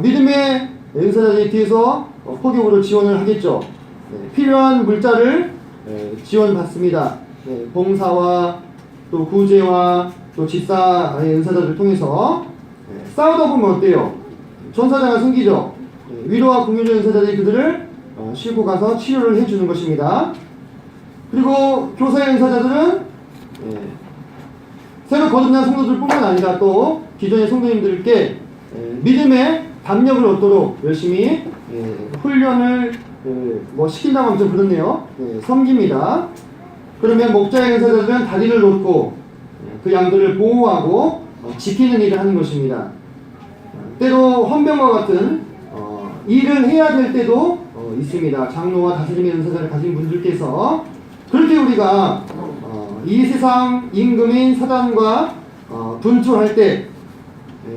믿음의 은사자들이 뒤에서 포격으로 지원을 하겠죠. 필요한 물자를 지원받습니다. 봉사와 또 구제와 또 집사의 은사자들을 통해서 싸우다 보면 어때요? 전사자가 생기죠. 위로와 긍휼의 은사자들이 그들을 싣고 가서 치료를 해주는 것입니다. 그리고 교사의 은사자들은 새로 거듭난 성도들뿐만 아니라 또 기존의 성도님들께 믿음의 담력을 얻도록 열심히 훈련을 시킨다고 하면 좀 그렇네요. 섬깁니다. 그러면 목자의 은사자들은 다리를 놓고 그 양들을 보호하고 지키는 일을 하는 것입니다. 때로 헌병과 같은 일을 해야 될 때도 있습니다. 장로와 다스림의 은사자를 가진 분들께서 그렇게 우리가 이 세상 임금인 사단과 분출할 때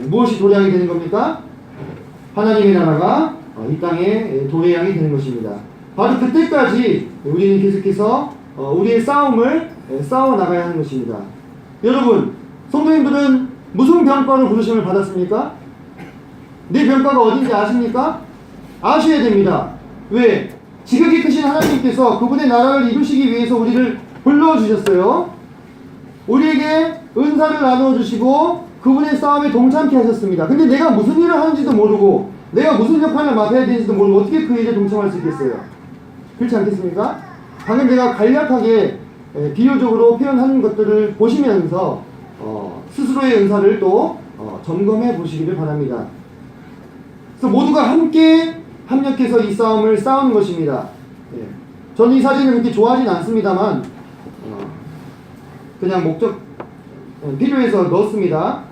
무엇이 도래하게 되는 겁니까? 하나님의 나라가 이 땅에 도래하게 되는 것입니다. 바로 그때까지 우리는 계속해서 우리의 싸움을 싸워 나가야 하는 것입니다. 여러분, 성도님들은 무슨 병과로 부르심을 받았습니까? 내 병과가 어딘지 아십니까? 아셔야 됩니다. 왜? 지극히 크신 하나님께서 그분의 나라를 이루시기 위해서 우리를 불러주셨어요. 우리에게 은사를 나누어 주시고 그분의 싸움에 동참케 하셨습니다. 근데 내가 무슨 일을 하는지도 모르고 내가 무슨 역할을 맡아야 되는지도 모르고 어떻게 그 일에 동참할 수 있겠어요? 그렇지 않겠습니까? 방금 제가 간략하게 비유적으로 표현하는 것들을 보시면서 스스로의 은사를 또 점검해 보시기를 바랍니다. 그래서 모두가 함께 합력해서 이 싸움을 싸우는 것입니다. 저는 이 사진을 그렇게 좋아하진 않습니다만 그냥 목적 필요해서 넣었습니다.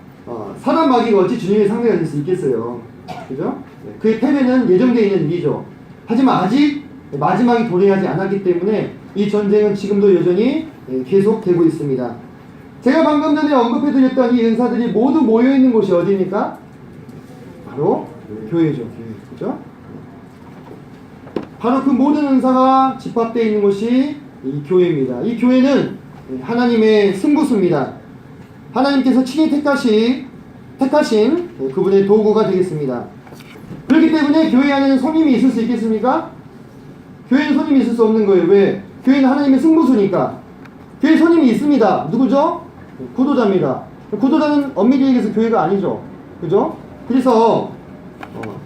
사단 마귀가 어찌 주님의 상대가 될 수 있겠어요. 그죠? 그의 패배는 예정되어 있는 일이죠. 하지만 아직 마지막이 도래하지 않았기 때문에 이 전쟁은 지금도 여전히 계속되고 있습니다. 제가 방금 전에 언급해드렸던 이 은사들이 모두 모여있는 곳이 어디입니까? 바로 교회죠. 교회. 그죠? 바로 그 모든 은사가 집합되어 있는 곳이 이 교회입니다. 이 교회는 하나님의 승부수입니다. 하나님께서 친히 택하신 그분의 도구가 되겠습니다. 그렇기 때문에 교회 안에는 손님이 있을 수 있겠습니까? 교회는 손님이 있을 수 없는 거예요. 왜? 교회는 하나님의 승부수니까. 교회에 손님이 있습니다. 누구죠? 구도자입니다. 구도자는 엄밀히 얘기해서 교회가 아니죠. 그죠? 그래서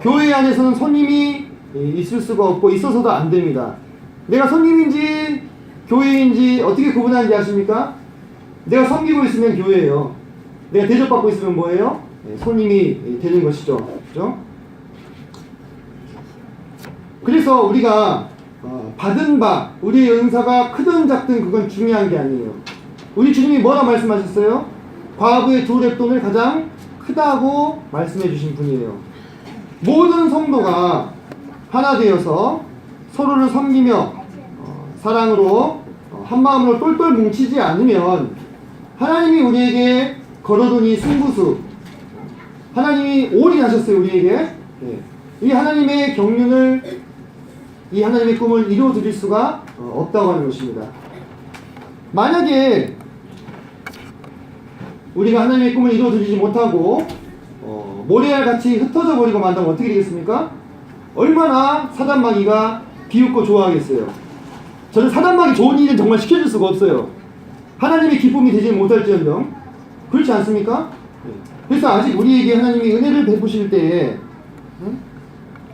교회 안에서는 손님이 있을 수가 없고 있어서도 안 됩니다. 내가 손님인지 교회인지 어떻게 구분하는지 아십니까? 내가 섬기고 있으면 교회예요. 내가 대접받고 있으면 뭐예요? 손님이 되는 것이죠. 그죠? 그래서 우리가 받은 바, 우리의 은사가 크든 작든 그건 중요한 게 아니에요. 우리 주님이 뭐라 말씀하셨어요? 과부의 2렙돈을 가장 크다고 말씀해 주신 분이에요. 모든 성도가 하나 되어서 서로를 섬기며 사랑으로 한마음으로 똘똘 뭉치지 않으면 하나님이 우리에게 걸어둔 이 승부수, 하나님이 올인하셨어요. 우리에게 이 하나님의 경륜을, 이 하나님의 꿈을 이루어드릴 수가 없다고 하는 것입니다. 만약에 우리가 하나님의 꿈을 이루어드리지 못하고 모래알같이 흩어져 버리고 만다면 어떻게 되겠습니까? 얼마나 사단마귀가 비웃고 좋아하겠어요. 저는 사단마귀 좋은 일은 정말 시켜줄 수가 없어요. 하나님의 기쁨이 되지 못할지언정. 그렇지 않습니까? 그래서 아직 우리에게 하나님이 은혜를 베푸실 때에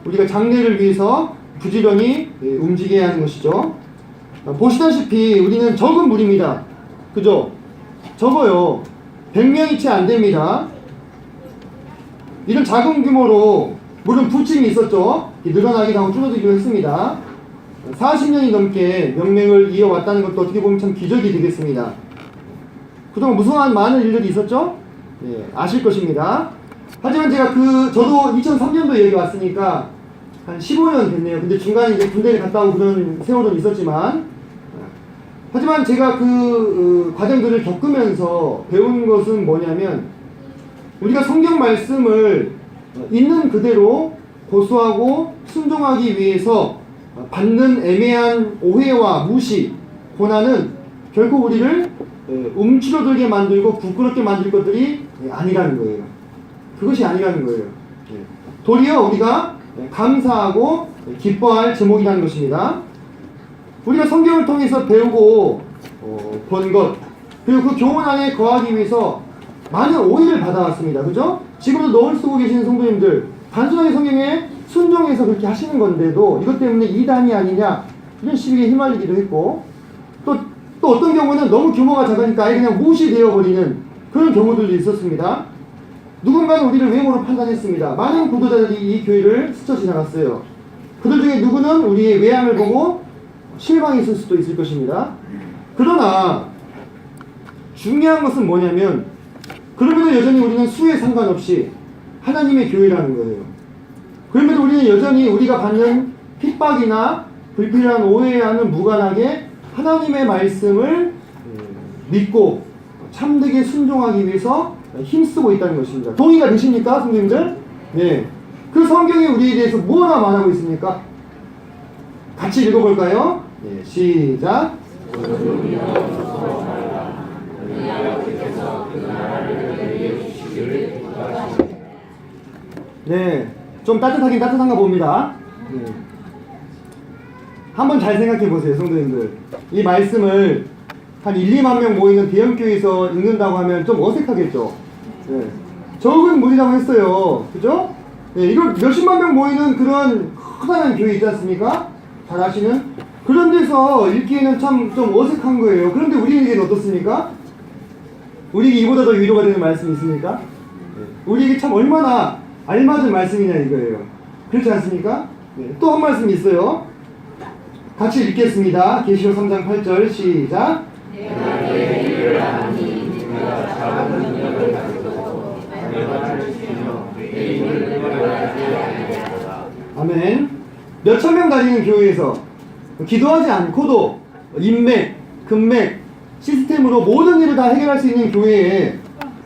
우리가 장래를 위해서 부지런히 움직여야 하는 것이죠. 보시다시피 우리는 적은 무리입니다. 그죠? 적어요. 100명이 채 안 됩니다. 이런 작은 규모로 물론 부침이 있었죠. 늘어나기도 하고 줄어들기도 했습니다. 40년이 넘게 명맥을 이어왔다는 것도 어떻게 보면 참 기적이 되겠습니다. 그동안 무수한 많은 일들이 있었죠? 네, 아실 것입니다. 하지만 제가 저도 2003년도에 여기 왔으니까 한 15년 됐네요. 근데 중간에 이제 군대를 갔다 오고 그런 세월은 있었지만, 하지만 제가 과정들을 겪으면서 배운 것은 뭐냐면, 우리가 성경 말씀을 있는 그대로 고수하고 순종하기 위해서 받는 애매한 오해와 무시, 고난은 결코 우리를 움츠러들게 만들고 부끄럽게 만들 것들이 아니라는 거예요. 그것이 아니라는 거예요. 도리어 우리가 감사하고 기뻐할 제목이라는 것입니다. 우리가 성경을 통해서 배우고 본 것, 그리고 그 교훈 안에 거하기 위해서 많은 오해를 받아왔습니다. 그죠? 지금도 노을 쓰고 계시는 성도님들, 단순하게 성경에 순종해서 그렇게 하시는 건데도 이것 때문에 이단이 아니냐 이런 시비에 휘말리기도 했고, 또 어떤 경우는 너무 규모가 작으니까 아예 그냥 무시되어 버리는 그런 경우들도 있었습니다. 누군가는 우리를 외모로 판단했습니다. 많은 구도자들이 이 교회를 스쳐 지나갔어요. 그들 중에 누구는 우리의 외양을 보고 실망했을 수도 있을 것입니다. 그러나 중요한 것은 뭐냐면, 그럼에도 여전히 우리는 수에 상관없이 하나님의 교회라는 거예요. 그럼에도 우리는 여전히 우리가 받는 핍박이나 불필요한 오해와는 무관하게 하나님의 말씀을 믿고 참되게 순종하기 위해서 힘쓰고 있다는 것입니다. 동의가 되십니까, 성도님들? 네. 그 성경이 우리에 대해서 뭐라 말하고 있습니까? 같이 읽어볼까요? 네, 시작. 네, 좀 따뜻하긴 따뜻한가 봅니다. 네. 한번 잘 생각해 보세요, 성도님들. 이 말씀을 한 1, 2만 명 모이는 대형교회에서 읽는다고 하면 좀 어색하겠죠. 네. 적은 무리라고 했어요. 그죠? 네, 이걸 몇십만 명 모이는 그런 커다란 교회 있지 않습니까? 잘 아시는? 그런 데서 읽기에는 참 좀 어색한 거예요. 그런데 우리에게는 어떻습니까? 우리에게 이보다 더 위로가 되는 말씀이 있습니까? 네. 우리에게 참 얼마나 알맞은 말씀이냐 이거예요. 그렇지 않습니까? 네. 또 한 말씀이 있어요. 같이 읽겠습니다. 계시록 3장 8절 시작. 아멘. 몇천 명 다니는 교회에서 기도하지 않고도 인맥, 금맥, 시스템으로 모든 일을 다 해결할 수 있는 교회에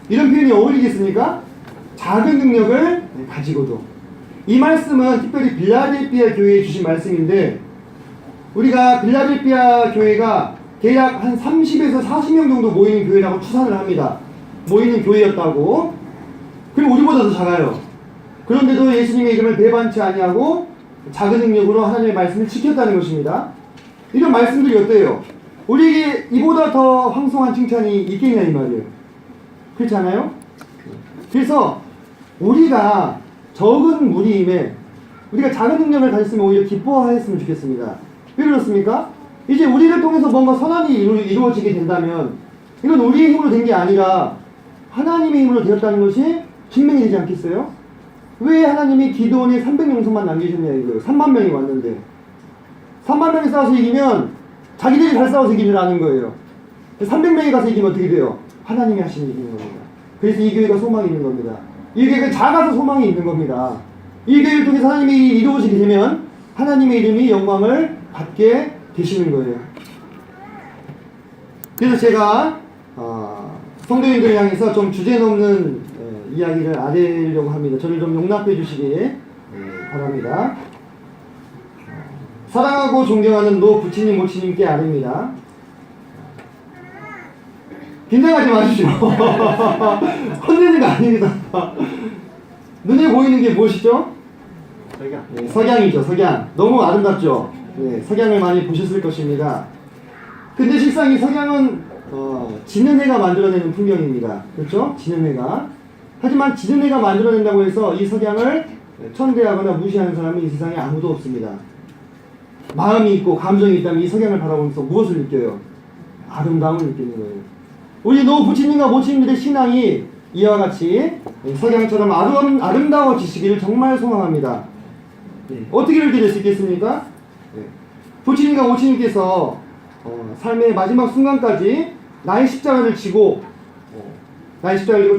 이런 표현이 어울리겠습니까? 작은 능력을 가지고도. 이 말씀은 특별히 빌라델피아 교회에 주신 말씀인데, 우리가 빌라델피아 교회가 대략 한 30에서 40명 정도 모이는 교회라고 추산을 합니다. 모이는 교회였다고. 그리고 우리보다 더 작아요. 그런데도 예수님의 이름을 배반치 아니하고 작은 능력으로 하나님의 말씀을 지켰다는 것입니다. 이런 말씀들이 어때요? 우리에게 이보다 더 황송한 칭찬이 있겠냐 이 말이에요. 그렇지 않아요? 그래서 우리가 적은 무리임에 우리가 작은 능력을 가졌으면 오히려 기뻐하였으면 좋겠습니다. 왜 그렇습니까? 이제 우리를 통해서 뭔가 선한이 이루어지게 된다면 이건 우리의 힘으로 된 게 아니라 하나님의 힘으로 되었다는 것이 증명이 되지 않겠어요? 왜 하나님이 기드온에 300명성만 남기셨냐 이거예요. 3만 명이 왔는데 3만 명이 싸워서 이기면 자기들이 잘 싸워서 이기라는 거예요. 300명이 가서 이기면 어떻게 돼요? 하나님이 하시는 이기는 겁니다. 그래서 이 교회가 소망이 있는 겁니다. 이 교회가 작아서 소망이 있는 겁니다. 이 교회를 통해서 하나님이 이루어지게 되면 하나님의 이름이 영광을 받게 되시는 거예요. 그래서 제가 성도님들을 향해서 좀 주제 넘는 이야기를 아뢰려고 합니다. 저를 좀 용납해 주시기 바랍니다. 사랑하고 존경하는 노 부치님 모치님께 아뢰입니다. 긴장하지 마십시오. 혼내는 거 아닙니다. 눈에 보이는 게 무엇이죠? 석양. 네, 석양이죠. 석양. 너무 아름답죠. 네, 석양을 많이 보셨을 것입니다. 근데 실상 이 석양은 지는 해가 만들어내는 풍경입니다. 그렇죠? 지는 해가. 하지만 지는 해가 만들어낸다고 해서 이 석양을 천대하거나 무시하는 사람은 이 세상에 아무도 없습니다. 마음이 있고 감정이 있다면 이 석양을 바라보면서 무엇을 느껴요? 아름다움을 느끼는 거예요. 우리 노 부치님과 모치님들의 신앙이 이와 같이 석양처럼 아름다워지시기를 정말 소망합니다. 어떻게 이렇게 될 수 있겠습니까? 부치님과 모치님께서 삶의 마지막 순간까지 나의 십자가를 지고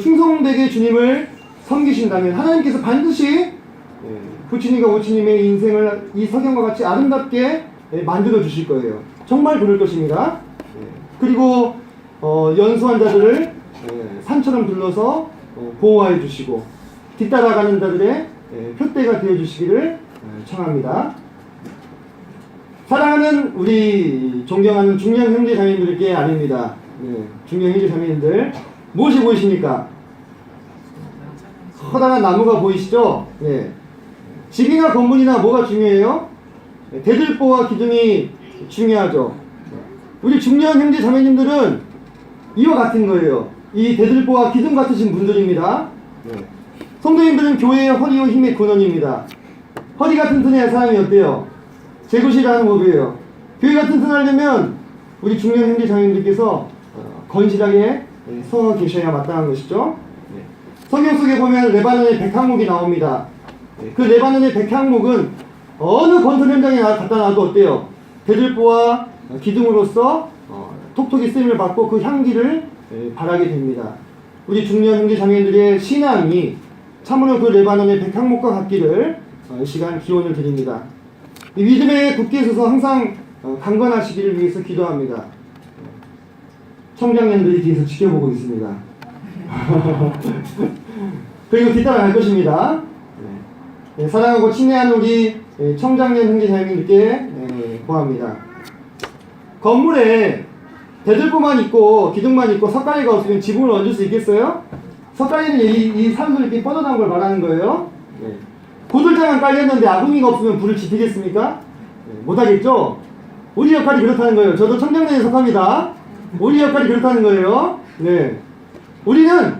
충성되게 주님을 섬기신다면 하나님께서 반드시 부치님과 모치님의 인생을 이 석양과 같이 아름답게 만들어 주실 거예요. 정말 그럴 것입니다. 그리고 연수한 자들을 산처럼 둘러서 보호하여 주시고 뒤따라가는 자들의 표대가 되어 주시기를 청합니다. 사랑하는 우리 존경하는 중년 형제 자매님들께 아닙니다. 중년 형제 자매님들 무엇이 보이십니까? 커다란 나무가 보이시죠? 집이나 건물이나 뭐가 중요해요? 대들보와 기둥이 중요하죠. 우리 중년 형제 자매님들은 이와 같은 거예요. 이 대들보와 기둥 같으신 분들입니다. 성도님들은 교회의 허리와 힘의 근원입니다. 허리가 튼튼해야 사람이 어때요? 제구시라는 법이에요. 교회가 튼튼하려면 우리 중년 형제 자매님들께서 건실하게 서 계셔야 마땅한 것이죠. 성경 속에 보면 레바논의 백향목이 나옵니다. 그 레바논의 백향목은 어느 건설 현장에 갖다 놔도 어때요? 대들보와 기둥으로서 톡톡이 쓰임을 받고 그 향기를 발하게 됩니다. 우리 중년 형제 자매들의 신앙이 참으로 그 레바논의 백향목과 같기를 이 시간 기원을 드립니다. 이 믿음의 굳게 서서 항상 강건하시기를 위해서 기도합니다. 청장년들이 뒤에서 지켜보고 있습니다. 그리고 뒤따라갈 것입니다. 사랑하고 친애하는 우리 청장년 형제 자매님들께 구합니다. 건물에 대들보만 있고 기둥만 있고 석가래가 없으면 지붕을 얹을 수 있겠어요? 석가래는 이 사람들 이렇게 뻗어나온 걸 말하는 거예요. 네. 고들장은 깔렸는데 아궁이가 없으면 불을 지피겠습니까? 네, 못하겠죠? 우리 역할이 그렇다는 거예요. 저도 청장년에 속합니다. 우리 역할이 그렇다는 거예요. 네. 우리는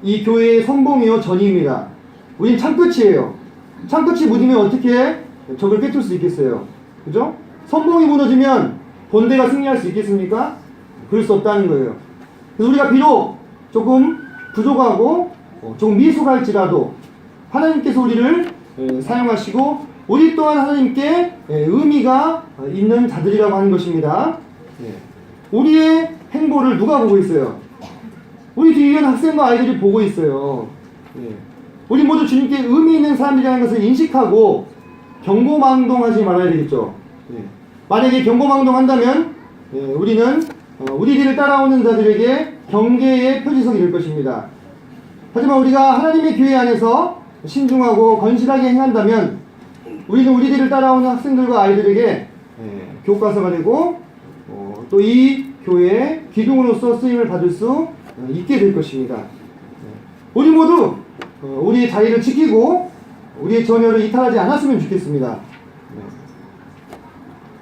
이 교회의 선봉이요 전입니다. 우린 창끝이에요. 창끝이 무디면 어떻게 적을 꿰뚫을 수 있겠어요? 그죠? 선봉이 무너지면 본대가 승리할 수 있겠습니까? 그럴 수 없다는 거예요. 그래서 우리가 비록 조금 부족하고 조금 미숙할지라도 하나님께서 우리를 사용하시고 우리 또한 하나님께 의미가 있는 자들이라고 하는 것입니다. 우리의 행보를 누가 보고 있어요? 우리 뒤에 있는 학생과 아이들이 보고 있어요. 우리 모두 주님께 의미 있는 사람들이라는 것을 인식하고 경고망동하지 말아야 되겠죠. 만약에 경고망동한다면 우리는 우리 뒤를 따라오는 자들에게 경계의 표지석이 될 것입니다. 하지만 우리가 하나님의 교회 안에서 신중하고 건실하게 행한다면 우리는 우리 뒤를 따라오는 학생들과 아이들에게 교과서가 되고 또 이 교회의 기둥으로서 쓰임을 받을 수 있게 될 것입니다. 우리 모두 우리의 자리를 지키고 우리의 전열을 이탈하지 않았으면 좋겠습니다.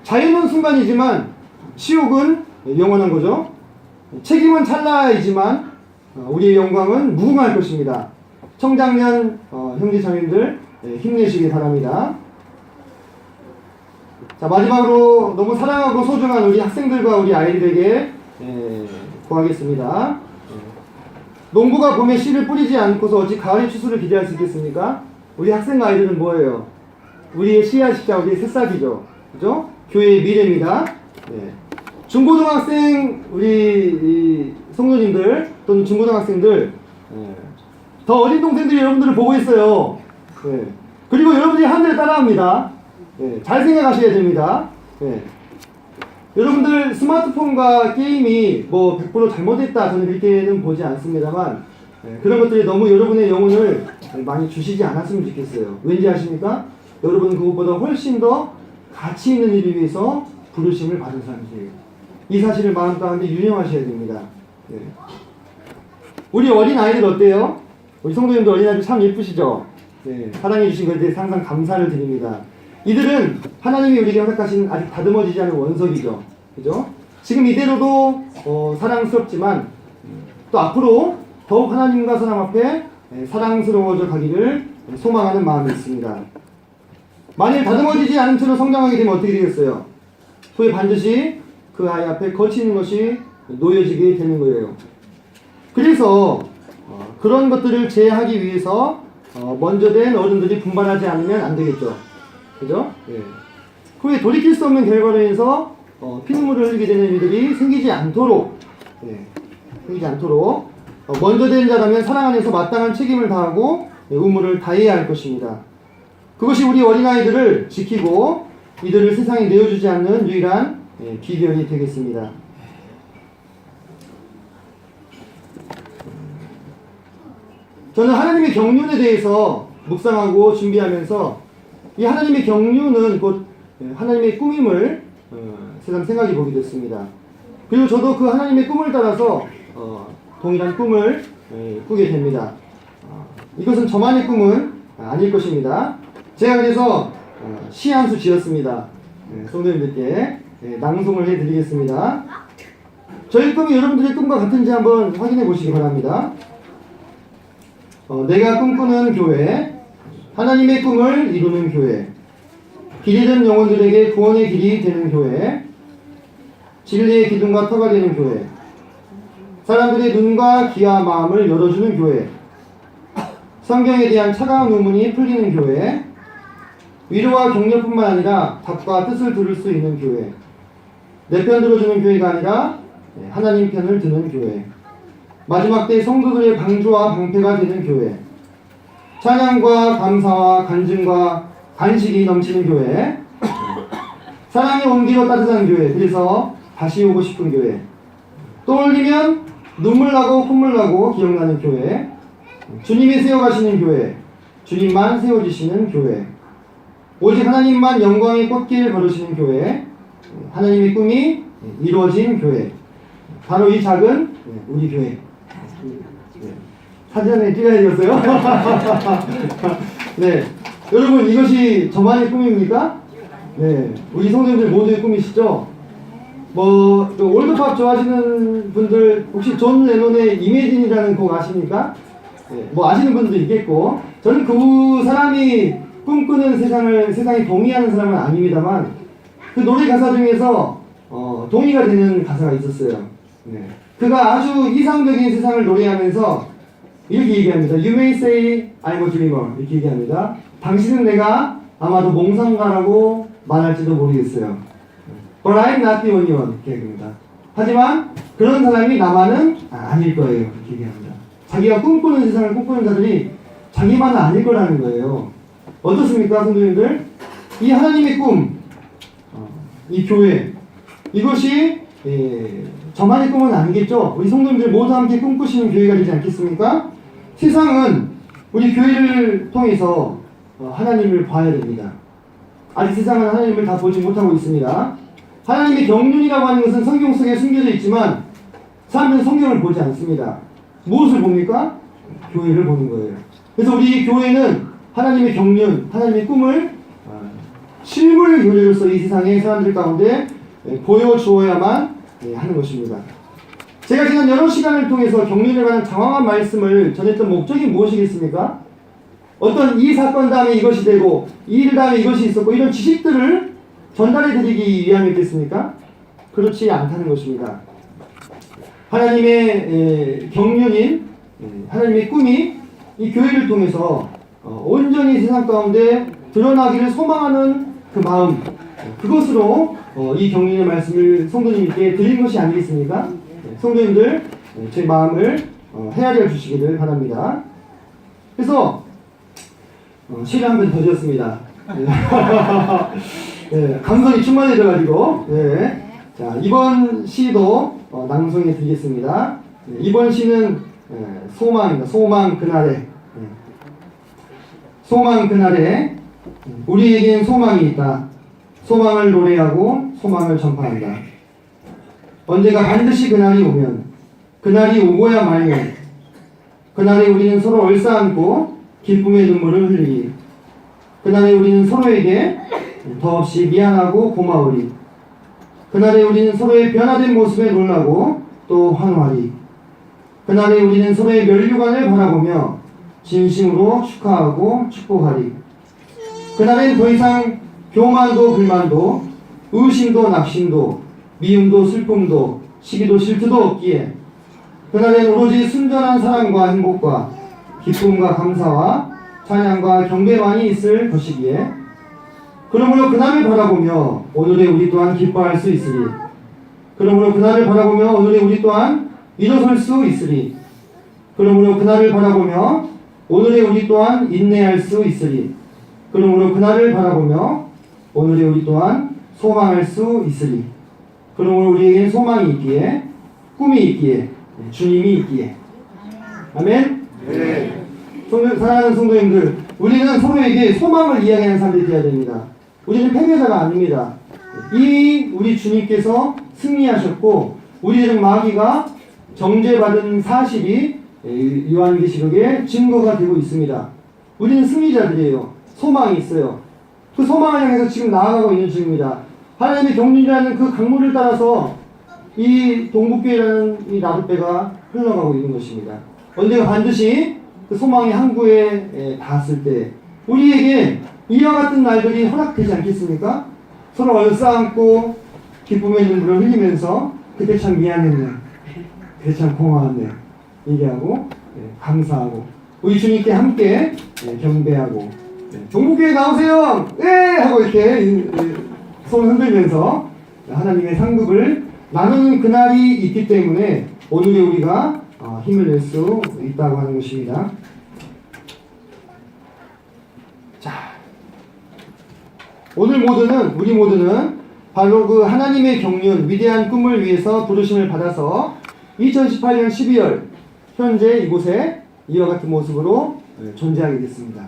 자유는 순간이지만 치욕은 영원한 거죠. 책임은 찰나이지만 우리의 영광은 무궁할 것입니다. 청장년 형제자매님들 힘내시기 바랍니다. 자, 마지막으로 너무 사랑하고 소중한 우리 학생들과 우리 아이들에게 구하겠습니다. 농부가 봄에 씨를 뿌리지 않고서 어찌 가을의 추수를 기대할 수 있겠습니까? 우리 학생과 아이들은 뭐예요? 우리의 씨앗이자 우리의 새싹이죠. 그죠? 교회의 미래입니다. 중고등학생 우리 성도님들 또는 중고등학생들 더 어린 동생들이 여러분들을 보고 있어요. 그리고 여러분들이 하늘을 따라합니다. 잘 생각하셔야 됩니다. 여러분들 스마트폰과 게임이 뭐 100% 잘못했다 저는 그렇게는 보지 않습니다만 그런 것들이 너무 여러분의 영혼을 많이 주시지 않았으면 좋겠어요. 왠지 아십니까? 여러분은 그것보다 훨씬 더 가치 있는 일을 위해서 부르심을 받은 사람들이에요. 이 사실을 마음 가운데 유념하셔야 됩니다. 우리 어린 아이들 어때요? 우리 성도님들 어린 아이들 참 예쁘시죠? 사랑해 주신 것에 대해서 항상 감사를 드립니다. 이들은 하나님이 우리에게 허락하신 아직 다듬어지지 않은 원석이죠. 그죠? 지금 이대로도 사랑스럽지만 또 앞으로 더욱 하나님과 사람 앞에 사랑스러워져 가기를 소망하는 마음이 있습니다. 만일 다듬어지지 않은 채로 성장하게 되면 어떻게 되겠어요? 후에 반드시 그 아이 앞에 거치는 것이 놓여지게 되는 거예요. 그래서 그런 것들을 제하기 위해서 먼저 된 어른들이 분발하지 않으면 안 되겠죠. 그죠? 후에 돌이킬 수 없는 결과로 인해서 피눈물을 흘리게 되는 일들이 생기지 않도록 먼저 된 자라면 사랑 안에서 마땅한 책임을 다하고 의무를 다해야 할 것입니다. 그것이 우리 어린아이들을 지키고 이들을 세상에 내어주지 않는 유일한 비결이 되겠습니다. 저는 하나님의 경륜에 대해서 묵상하고 준비하면서 이 하나님의 경륜은 곧 하나님의 꿈임을 새삼 생각해 보게 됐습니다. 그리고 저도 그 하나님의 꿈을 따라서 동일한 꿈을 꾸게 됩니다. 이것은 저만의 꿈은 아닐 것입니다. 제가 그래서 시 한 수 지었습니다. 성도님들께 낭송을 해드리겠습니다. 저희 꿈이 여러분들의 꿈과 같은지 한번 확인해 보시기 바랍니다. 내가 꿈꾸는 교회, 하나님의 꿈을 이루는 교회, 길 잃은 영혼들에게 구원의 길이 되는 교회, 진리의 기둥과 터가 되는 교회, 사람들의 눈과 귀와 마음을 열어주는 교회, 성경에 대한 차가운 의문이 풀리는 교회, 위로와 격려뿐만 아니라 답과 뜻을 들을 수 있는 교회, 내 편 들어주는 교회가 아니라 하나님 편을 드는 교회, 마지막 때 성도들의 방주와 방패가 되는 교회, 찬양과 감사와 간증과 간식이 넘치는 교회, 사랑의 온기로 따뜻한 교회, 그래서 다시 오고 싶은 교회, 떠올리면 눈물 나고 콧물 나고 기억나는 교회, 주님이 세워가시는 교회, 주님만 세워주시는 교회, 오직 하나님만 영광의 꽃길 걸으시는 교회, 하나님의 꿈이 이루어진 교회. 바로 이 작은 우리 교회. 사진에 찍어야 되겠어요? 네. 여러분, 이것이 저만의 꿈입니까? 네. 우리 성도님들 모두의 꿈이시죠? 올드팝 좋아하시는 분들, 혹시 존 레논의 이매진이라는 곡 아십니까? 네. 아시는 분들도 있겠고, 저는 그 사람이 꿈꾸는 세상에 동의하는 사람은 아닙니다만, 그 노래 가사 중에서, 동의가 되는 가사가 있었어요. 네. 그가 아주 이상적인 세상을 노래하면서 이렇게 얘기합니다. You may say I'm a dreamer. 이렇게 얘기합니다. 당신은 내가 아마도 몽상가라고 말할지도 모르겠어요. But I'm not the only one. 이렇게 얘기합니다. 하지만 그런 사람이 나만은 아닐 거예요. 이렇게 얘기합니다. 자기가 꿈꾸는 세상을 꿈꾸는 자들이 자기만은 아닐 거라는 거예요. 어떻습니까, 성도님들? 이 하나님의 꿈, 이 교회, 이것이 저만의 꿈은 아니겠죠? 우리 성도님들 모두 함께 꿈꾸시는 교회가 되지 않겠습니까? 세상은 우리 교회를 통해서 하나님을 봐야 됩니다. 아직 세상은 하나님을 다 보지 못하고 있습니다. 하나님의 경륜이라고 하는 것은 성경 속에 숨겨져 있지만 사람들은 성경을 보지 않습니다. 무엇을 봅니까? 교회를 보는 거예요. 그래서 우리 교회는 하나님의 경륜, 하나님의 꿈을 실물 교회로서 이 세상의 사람들 가운데 보여주어야만 하는 것입니다. 제가 지난 여러 시간을 통해서 경륜에 관한 장황한 말씀을 전했던 목적이 무엇이겠습니까? 어떤 이 사건 다음에 이것이 되고 이 일 다음에 이것이 있었고 이런 지식들을 전달해 드리기 위함이겠습니까? 그렇지 않다는 것입니다. 하나님의 경륜인 하나님의 꿈이 이 교회를 통해서 온전히 세상 가운데 드러나기를 소망하는 그 마음, 그것으로 이 경륜의 말씀을 성도님께 드린 것이 아니겠습니까? 성도님들, 제 마음을 헤아려 주시기를 바랍니다. 그래서 시를 한 번 더 지었습니다. 네, 감성이 충만해져가지고 자, 이번 시도 낭송해 드리겠습니다. 이번 시는 소망입니다. 소망 그날에 소망 그날에 우리에겐 소망이 있다. 소망을 노래하고 소망을 전파한다. 언제가 반드시 그날이 오면 그날이 오고야 말면 그날에 우리는 서로 얼싸안고 기쁨의 눈물을 흘리리. 그날에 우리는 서로에게 더없이 미안하고 고마우리. 그날에 우리는 서로의 변화된 모습에 놀라고 또 환호하리. 그날에 우리는 서로의 면류관을 바라보며 진심으로 축하하고 축복하리. 그날엔 더 이상 교만도 불만도 의심도 낙심도 미움도 슬픔도 시기도 질투도 없기에 그날엔 오로지 순전한 사랑과 행복과 기쁨과 감사와 찬양과 경배만이 있을 것이기에 그러므로 그날을 바라보며 오늘의 우리 또한 기뻐할 수 있으리. 그러므로 그날을 바라보며 오늘의 우리 또한 일어설 수 있으리. 그러므로 그날을 바라보며 오늘의 우리 또한 인내할 수 있으리. 그러므로 그날을 바라보며 오늘의 우리 또한 소망할 수 있으리. 그러므로 우리에게는 소망이 있기에 꿈이 있기에 주님이 있기에. 아멘. 네. 사랑하는 성도님들, 우리는 서로에게 소망을 이야기하는 사람들이 되어야 됩니다. 우리는 패배자가 아닙니다. 이미 우리 주님께서 승리하셨고 우리의 마귀가 정죄받은 사실이 요한계시록에 증거가 되고 있습니다. 우리는 승리자들이에요. 소망이 있어요. 그 소망을 향해서 지금 나아가고 있는 중입니다. 하나님의 경륜이라는 그 강물을 따라서 이 동북교회라는 이 나룻배가 흘러가고 있는 것입니다. 언젠가 반드시 그 소망의 항구에 닿았을 때 우리에게 이와 같은 날들이 허락되지 않겠습니까? 서로 얼싸안고 기쁨의 눈물을 흘리면서 그때 참 미안했네, 그때 참 고마웠네 얘기하고 감사하고 우리 주님께 함께 경배하고 동북교회 나오세요! 네! 하고 이렇게 손 흔들면서 하나님의 상급을 나누는 그날이 있기 때문에 오늘의 우리가 힘을 낼 수 있다고 하는 것입니다. 자, 오늘 우리 모두는 바로 그 하나님의 경륜, 위대한 꿈을 위해서 부르심을 받아서 2018년 12월 현재 이곳에 이와 같은 모습으로 존재하게 됐습니다.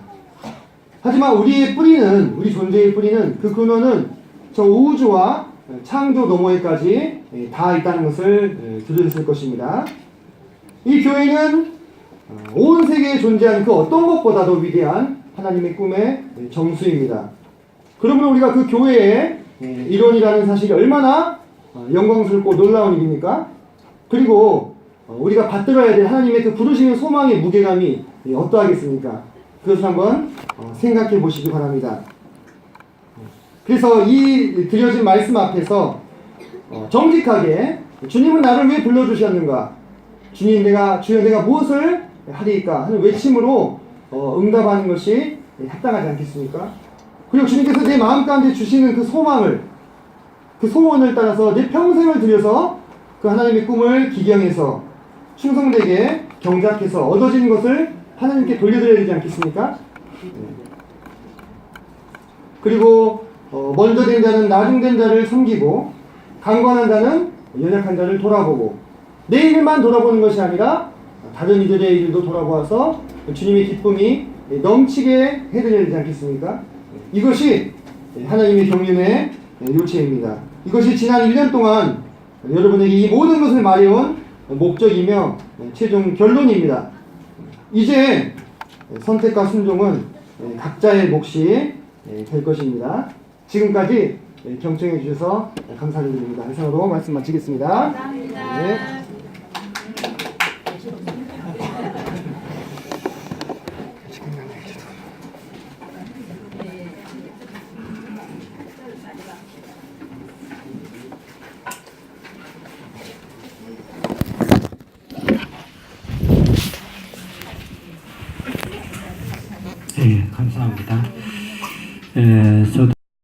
하지만 우리의 뿌리는, 우리 존재의 뿌리는, 그 근원은 저 우주와 창조 노무에까지 다 있다는 것을 들으셨을 것입니다. 이 교회는 온 세계에 존재하는 그 어떤 것보다도 위대한 하나님의 꿈의 정수입니다. 그러므로 우리가 그 교회의 일원이라는 사실이 얼마나 영광스럽고 놀라운 일입니까? 그리고 우리가 받들어야 될 하나님의 그 부르심의 소망의 무게감이 어떠하겠습니까? 그것을 한번 생각해 보시기 바랍니다. 그래서 이 드려진 말씀 앞에서 정직하게 주님은 나를 왜 불러주셨는가? 주님 주여 내가 무엇을 하리까? 하는 외침으로 응답하는 것이 합당하지 않겠습니까? 그리고 주님께서 내 마음 가운데 주시는 그 소망을, 그 소원을 따라서 내 평생을 들여서 그 하나님의 꿈을 기경해서 충성되게 경작해서 얻어진 것을 하나님께 돌려드려야 되지 않겠습니까? 그리고 먼저 된 자는 나중된 자를 섬기고 강건한 자는 연약한 자를 돌아보고 내 일만 돌아보는 것이 아니라 다른 이들의 일도 돌아보아서 주님의 기쁨이 넘치게 해드려야 되지 않겠습니까? 이것이 하나님의 경륜의 요체입니다. 이것이 지난 1년 동안 여러분에게 이 모든 것을 말해온 목적이며 최종 결론입니다. 이제 선택과 순종은 각자의 몫이 될 것입니다. 지금까지 경청해 주셔서 감사드립니다. 이상으로 말씀 마치겠습니다. 감사합니다. 네. 네, 감사합니다. 저도